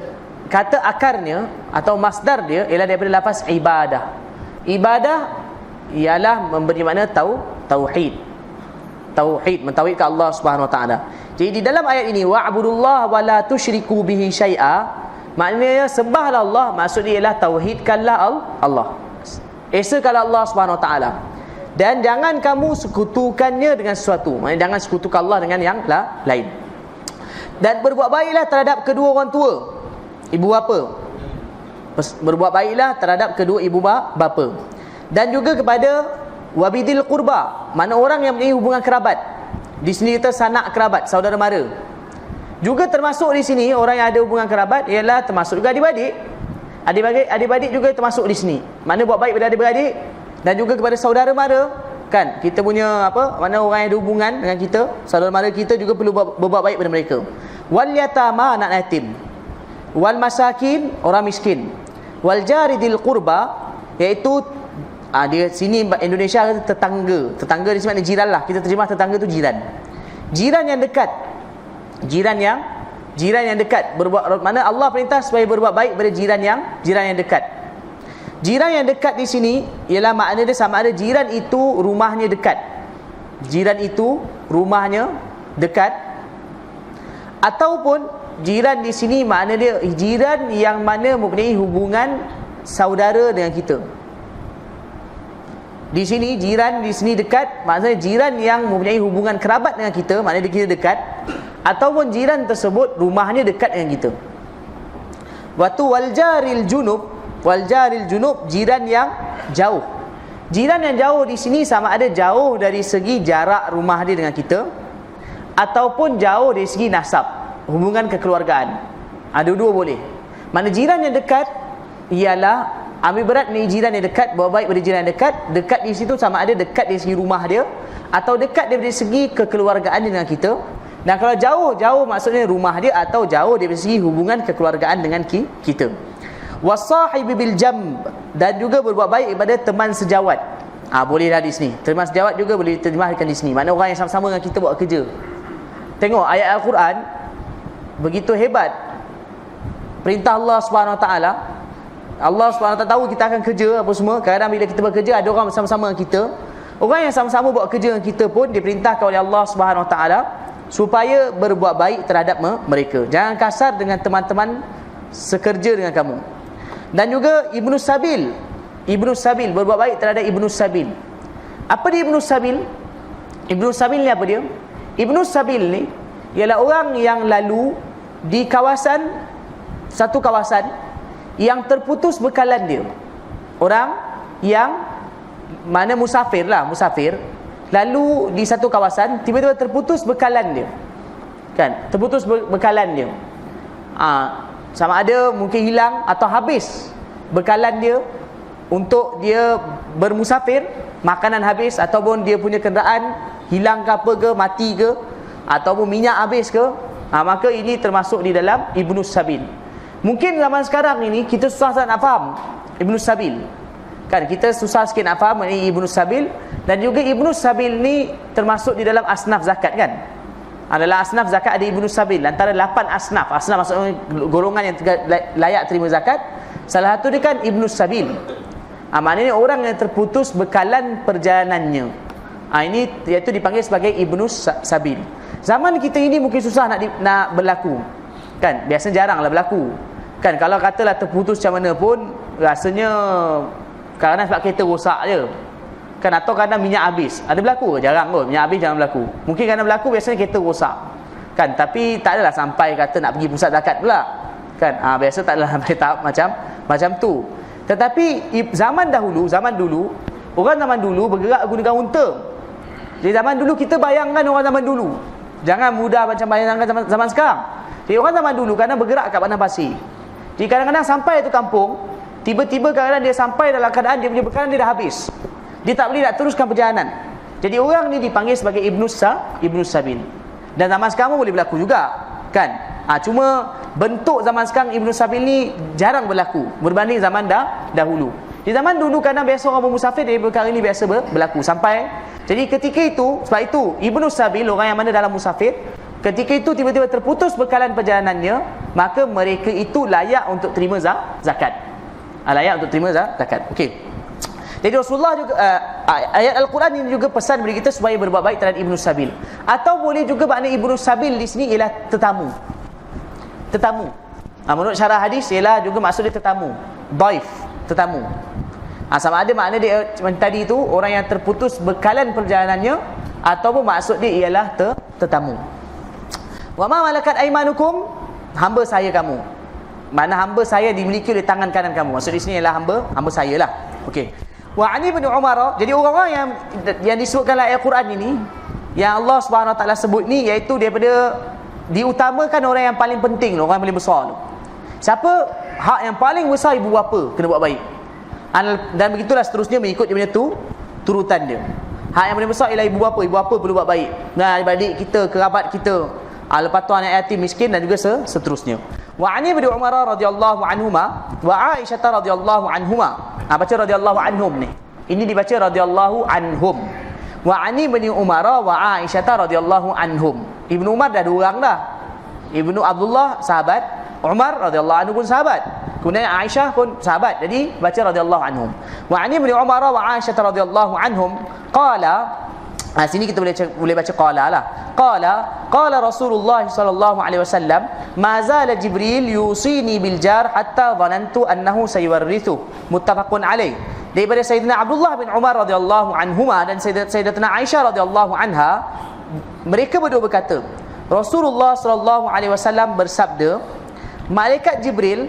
A: kata akarnya atau masdar dia ialah daripada lafaz ibadah. Ibadah ialah memberi makna tauhid. Tauhid, mentauhidkan Allah Subhanahu wa taala. Jadi di dalam ayat ini wa'budullah wa la tusyriku bihi syai'a, maknanya sembahlah Allah, maksud dia ialah tauhidkanlah Allah. Esakanlah Allah Subhanahu wa taala. Dan jangan kamu sekutukannya dengan sesuatu. Maknanya jangan sekutukan Allah dengan yang lain. Dan berbuat baiklah terhadap kedua orang tua, ibu bapa. Berbuat baiklah terhadap kedua ibu bapa. Dan juga kepada wabidil qurba, mana orang yang mempunyai hubungan kerabat. Di sini kita sanak kerabat, saudara mara. Juga termasuk di sini orang yang ada hubungan kerabat ialah termasuk juga adik-beradik. Adik-beradik juga termasuk di sini. Mana buat baik pada adik-beradik dan juga kepada saudara mara, kan? Kita punya mana orang yang ada hubungan dengan kita, saudara mara kita juga perlu berbuat baik pada mereka. Wal yatama, anak yatim. Wal masakin, orang miskin. Wal jaridil qurba, iaitu dia sini Indonesia kata tetangga. Tetangga di sini makna jiran lah. Kita terjemah tetangga tu jiran. Jiran yang dekat. Jiran yang dekat. Mana Allah perintah supaya berbuat baik pada jiran yang dekat. Jiran yang dekat di sini ialah makna dia sama ada jiran itu rumahnya dekat. Jiran itu rumahnya dekat, ataupun jiran di sini makna dia jiran yang mana mempunyai hubungan saudara dengan kita. Di sini jiran di sini dekat, maksudnya jiran yang mempunyai hubungan kerabat dengan kita, maknanya kita dekat, ataupun jiran tersebut rumahnya dekat dengan kita. Watu waljaril junub, jiran yang jauh. Jiran yang jauh di sini sama ada jauh dari segi jarak rumah dia dengan kita, ataupun jauh dari segi nasab, hubungan kekeluargaan. Dua-dua boleh. Mana jiran yang dekat ialah ambil berat ni jiran yang dekat, buat baik pada jiran yang dekat. Dekat di situ sama ada dekat dari segi rumah dia, atau dekat dari segi kekeluargaan dia dengan kita. Dan kalau jauh maksudnya rumah dia, atau jauh dari segi hubungan kekeluargaan dengan kita. Wasahibi bil jamb, dan juga berbuat baik kepada teman sejawat. Bolehlah di sini. Teman sejawat juga boleh diterjemahkan di sini. Maknanya orang yang sama-sama dengan kita buat kerja. Tengok ayat Al-Quran begitu hebat. Perintah Allah Subhanahu Wa Taala. Allah Subhanahu Wa Taala tahu kita akan kerja apa semua. Kadang bila kita bekerja ada orang bersama-sama dengan kita. Orang yang sama-sama buat kerja dengan kita pun diperintahkan oleh Allah Subhanahu Wa Taala supaya berbuat baik terhadap mereka. Jangan kasar dengan teman-teman sekerja dengan kamu. Dan juga Ibnu Sabil, berbuat baik terhadap Ibnu Sabil. Apa dia Ibnu Sabil? Ibnu Sabil ni apa dia? Ibnu Sabil ni ialah orang yang lalu di satu kawasan yang terputus bekalan dia. Orang yang mana musafir, lalu di satu kawasan tiba-tiba terputus bekalan dia. Kan? Terputus bekalan dia. Sama ada mungkin hilang atau habis bekalan dia untuk dia bermusafir, makanan habis, ataupun dia punya kenderaan hilang ke apa ke, mati ke, ataupun minyak habis ke, maka ini termasuk di dalam Ibnu Sabil. Mungkin zaman sekarang ini kita susah sangat nak faham Ibnu Sabil. Kan kita susah sikit nak faham ini Ibnu Sabil. Dan juga Ibnu Sabil ni termasuk di dalam asnaf zakat, kan? Adalah asnaf zakat ada Ibnu Sabil, antara 8 asnaf. Asnaf maksudnya golongan yang layak terima zakat. Salah satu dia kan Ibnu Sabil. Maknanya orang yang terputus bekalan perjalanannya. Ini iaitu dipanggil sebagai Ibnu Sabil. Zaman kita ini mungkin susah nak berlaku. Kan? Biasanya jaranglah berlaku. Kan kalau katalah terputus macam mana pun rasanya kadang sebab kereta rosak je. Kan, atau kadang minyak habis. Ada berlaku ke? Jarang kot. Minyak habis jangan berlaku. Mungkin kadang berlaku biasanya kereta rosak. Kan, tapi tak adalah sampai kata nak pergi pusat zakat pula. Kan, biasa tak adalah sampai tahap macam tu. Tetapi zaman dulu, orang zaman dulu bergerak gunakan unta. Jadi zaman dulu kita bayangkan orang zaman dulu. Jangan mudah macam bayangkan zaman sekarang. Jadi orang zaman dulu kadang bergerak kat padang pasir. Jadi kadang-kadang sampai tu kampung, tiba-tiba kadang-kadang dia sampai dalam keadaan dia punya bekalan dia dah habis. Dia tak boleh nak teruskan perjalanan. Jadi orang ni dipanggil sebagai Ibnu Sabil. Dan zaman sekarang boleh berlaku juga, kan? Cuma bentuk zaman sekarang Ibnu Sabil ni jarang berlaku berbanding zaman dahulu. Di zaman dulu kadang biasa orang bermusafir, dia perkara ini biasa berlaku sampai. Jadi ketika itu, sebab itu Ibnu Sabil, orang yang mana dalam musafir, ketika itu tiba-tiba terputus bekalan perjalanannya, maka mereka itu layak untuk terima zakat. Layak untuk terima zakat. Okey. Jadi Rasulullah juga ayat Al-Quran ini juga pesan bagi kita supaya berbuat baik terhadap Ibnu Sabil. Atau boleh juga makna Ibnu Sabil di sini ialah tetamu. Tetamu. Menurut syarah hadis ialah juga maksud dia tetamu. Daif, tetamu. Sama ada makna dia macam tadi tu orang yang terputus bekalan perjalanannya, ataupun maksud dia ialah tetamu. Wa ma malakat aimanukum, hamba saya kamu. Makna hamba saya dimiliki oleh tangan kanan kamu. Maksud di sini ialah hamba saya lah. Okey. Wa ani bin Umar, jadi orang-orang yang disebutkan dalam Al-Quran ini, yang Allah Subhanahu Wa Taala sebut ni, iaitu daripada diutamakan orang yang paling penting, orang yang paling besar tu. Siapa? Hak yang paling besar ibu bapa kena buat baik. Dan begitulah seterusnya mengikut dia punya turutan dia. Hak yang paling besar ialah ibu bapa perlu buat baik. Nah, adik kita, kerabat kita, lepas tu anak yatim miskin dan juga seterusnya. Wa ani bin Umar radhiyallahu anhuma wa Aisyah radhiyallahu anhuma. Baca radhiyallahu anhum ni. Ini dibaca radhiyallahu anhum. Wa ani bin Umar wa Aisyah radhiyallahu anhum. Ibnu Umar dah 2 orang dah. Ibnu Abdullah sahabat, Umar radhiyallahu anhu pun sahabat. Kemudian Aisyah pun sahabat. Jadi baca radhiyallahu anhum. Wa ani bin Umar wa Aisyah radhiyallahu anhum qala, sini kita boleh baca qala lah. Qala Rasulullah sallallahu alaihi wasallam, ma zala Jibril yusini bil jar hatta dhanantu annahu sayuwarrithu. Muttafaqun alaih. Daripada Sayyidina Abdullah bin Umar radhiyallahu anhuma dan Sayyidatina Aisyah radhiyallahu anha, mereka berdua berkata, Rasulullah sallallahu alaihi wasallam bersabda, malaikat Jibril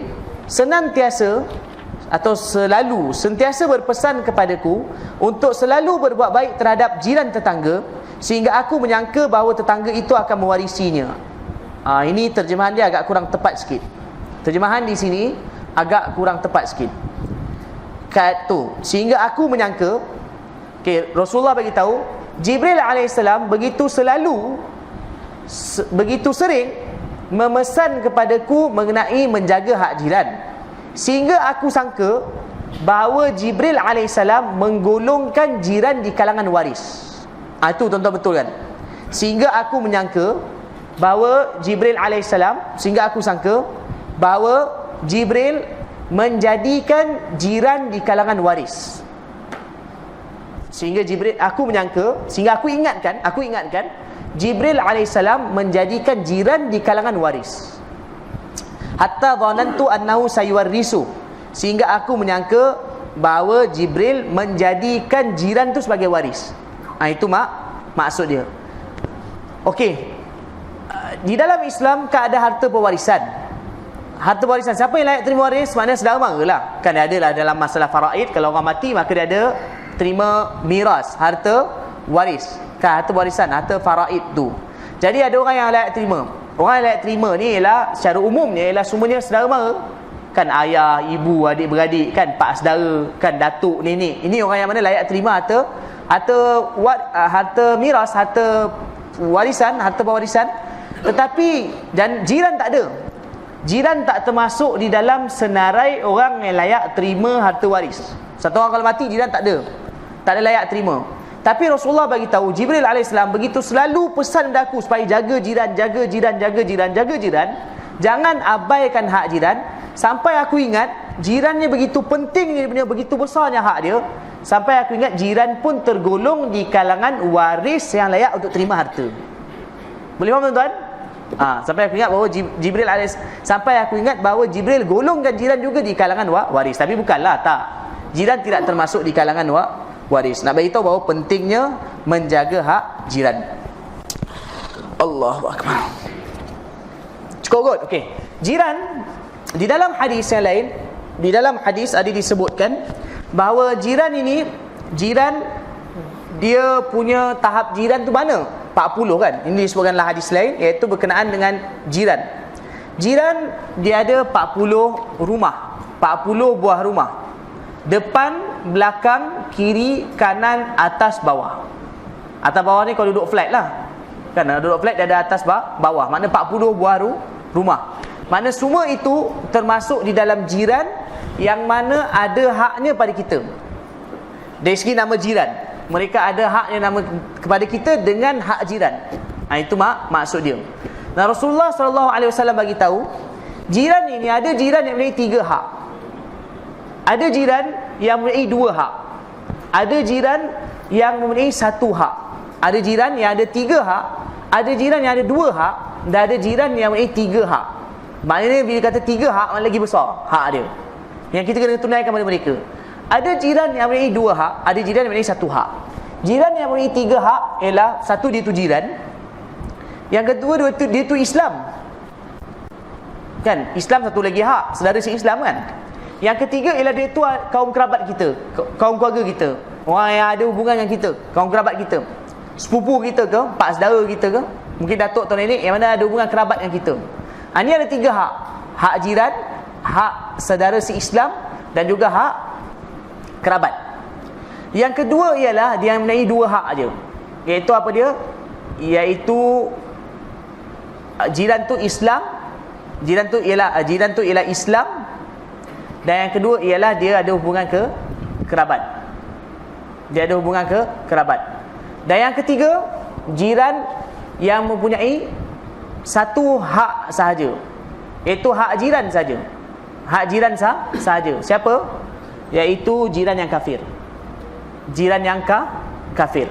A: senantiasa atau sentiasa berpesan kepadaku untuk selalu berbuat baik terhadap jiran tetangga, sehingga aku menyangka bahawa tetangga itu akan mewarisinya. Ini terjemahan dia agak kurang tepat sikit. Terjemahan di sini agak kurang tepat sikit. Sehingga aku menyangka, Rasulullah bagi tahu Jibril alaihissalam begitu sering memesan kepadaku mengenai menjaga hak jiran, sehingga aku sangka bahawa Jibril alaihissalam menggolongkan jiran di kalangan waris. Itu tuan-tuan betul kan? Sehingga aku menyangka bahawa Jibril alaihissalam, sehingga aku sangka bahawa Jibril menjadikan jiran di kalangan waris. Sehingga aku ingatkan Jibril alaihissalam menjadikan jiran di kalangan waris. Hatta dhanantu annahu sayuwarrisu, sehingga aku menyangka bahawa Jibril menjadikan jiran tu sebagai waris. Itu maksud dia. Okey. Di dalam Islam kan ada harta pewarisan. Harta pewarisan, siapa yang layak terima waris? Maknanya saudara mara lah. Kan ada lah dalam masalah faraid, kalau orang mati maka dia ada terima miras, harta waris. Kan harta warisan, harta faraid tu. Jadi ada orang yang layak terima. Orang yang layak terima ni ialah secara umumnya ialah semuanya saudara mara. Kan ayah, ibu, adik-beradik, kan pak saudara, kan datuk, nenek. Ini orang yang mana layak terima harta miras, harta warisan, harta pewarisan. Tetapi dan jiran tak ada. Jiran tak termasuk di dalam senarai orang yang layak terima harta waris. Satu orang kalau mati, jiran tak ada layak terima. Tapi Rasulullah bagi tahu, Jibril alaihissalam begitu selalu pesan daku supaya jaga jiran. Jangan abaikan hak jiran. Sampai aku ingat jirannya begitu penting, begitu besarnya hak dia, sampai aku ingat jiran pun tergolong di kalangan waris yang layak untuk terima harta. Boleh faham tuan-tuan? Sampai aku ingat bahawa Jibril golongkan jiran juga di kalangan waris. Tapi bukanlah, tak. Jiran tidak termasuk di kalangan waris. Nak beritahu bahawa pentingnya menjaga hak jiran. Allahu akbar. Cukup kot? Okey. Jiran, di dalam hadis yang lain, di dalam hadis ada disebutkan bahawa jiran dia punya tahap jiran tu mana? 40 kan? Ini disebutkanlah hadis lain, iaitu berkenaan dengan jiran. Jiran dia ada 40 rumah, 40 buah rumah. Depan, belakang, kiri, kanan, atas, bawah. Atas bawah ni kalau duduk flat lah. Kan duduk flat dia ada atas bawah. Makna 40 buah rumah. Makna semua itu termasuk di dalam jiran yang mana ada haknya pada kita. Dari segi nama jiran, mereka ada haknya nama kepada kita dengan hak jiran. Itu maksud dia. Dan Rasulullah SAW bagi tahu, jiran ini ada jiran yang mempunyai 3 hak. Ada jiran yang mempunyai 2 hak. Ada jiran yang mempunyai 1 hak. Ada jiran yang ada 3 hak. Ada jiran yang ada 2 hak. Dan ada jiran yang mempunyai 3 hak. Maknanya bila kata 3 hak, lagi besar hak dia yang kita kena tunaikan pada mereka. Ada jiran yang mempunyai 2 hak. Ada jiran yang mempunyai 1 hak. Jiran yang mempunyai 3 hak ialah, satu, dia tu jiran. Yang kedua, dia tu Islam. Kan? Islam satu lagi hak, saudara se-Islam kan? Yang ketiga ialah dia tu kaum kerabat kita, kaum keluarga kita, orang yang ada hubungan dengan kita, kaum kerabat kita, sepupu kita ke, pak saudara kita ke, mungkin datuk atau nenek yang mana ada hubungan kerabat dengan kita. Ini ada 3 hak. Hak jiran, hak saudara se-Islam, dan juga hak kerabat. Yang kedua ialah dia mempunyai 2 hak aja. Iaitu apa dia? Iaitu jiran tu Islam. Jiran tu ialah Islam. Dan yang kedua ialah dia ada hubungan ke kerabat. Dia ada hubungan ke kerabat. Dan yang ketiga, jiran yang mempunyai 1 hak sahaja. Iaitu hak jiran saja. Hak jiran sahaja. Siapa? Iaitu jiran yang kafir. Jiran yang kafir.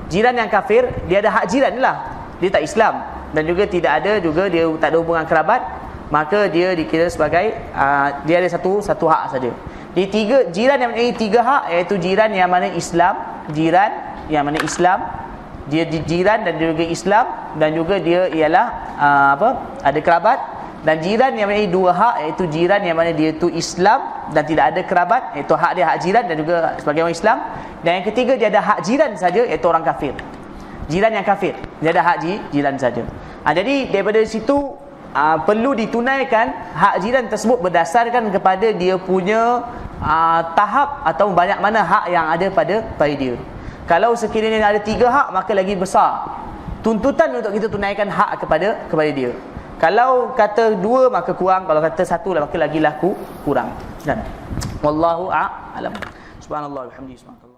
A: Jiran yang kafir, dia ada hak jiran lah. Dia tak Islam. Dan juga tidak ada, juga dia tak ada hubungan kerabat. Maka dia dikira sebagai dia ada satu hak saja. Di jiran yang mempunyai 3 hak, iaitu jiran yang mana Islam, jiran yang mana Islam, dia jiran dan juga Islam, dan juga dia ialah ada kerabat. Dan jiran yang mempunyai 2 hak, iaitu jiran yang mana dia tu Islam dan tidak ada kerabat, iaitu hak dia hak jiran dan juga sebagai orang Islam. Dan yang ketiga, dia ada hak jiran saja, iaitu orang kafir. Jiran yang kafir, dia ada hak jiran saja. Jadi daripada situ perlu ditunaikan hak jiran tersebut berdasarkan kepada dia punya tahap atau banyak mana hak yang ada pada dia. Kalau sekiranya ada 3 hak, maka lagi besar tuntutan untuk kita tunaikan hak kepada dia. Kalau kata 2 maka kurang, kalau kata 1 maka lagi kurang. Dan wallahu a'lam. Subhanallah walhamdulillah.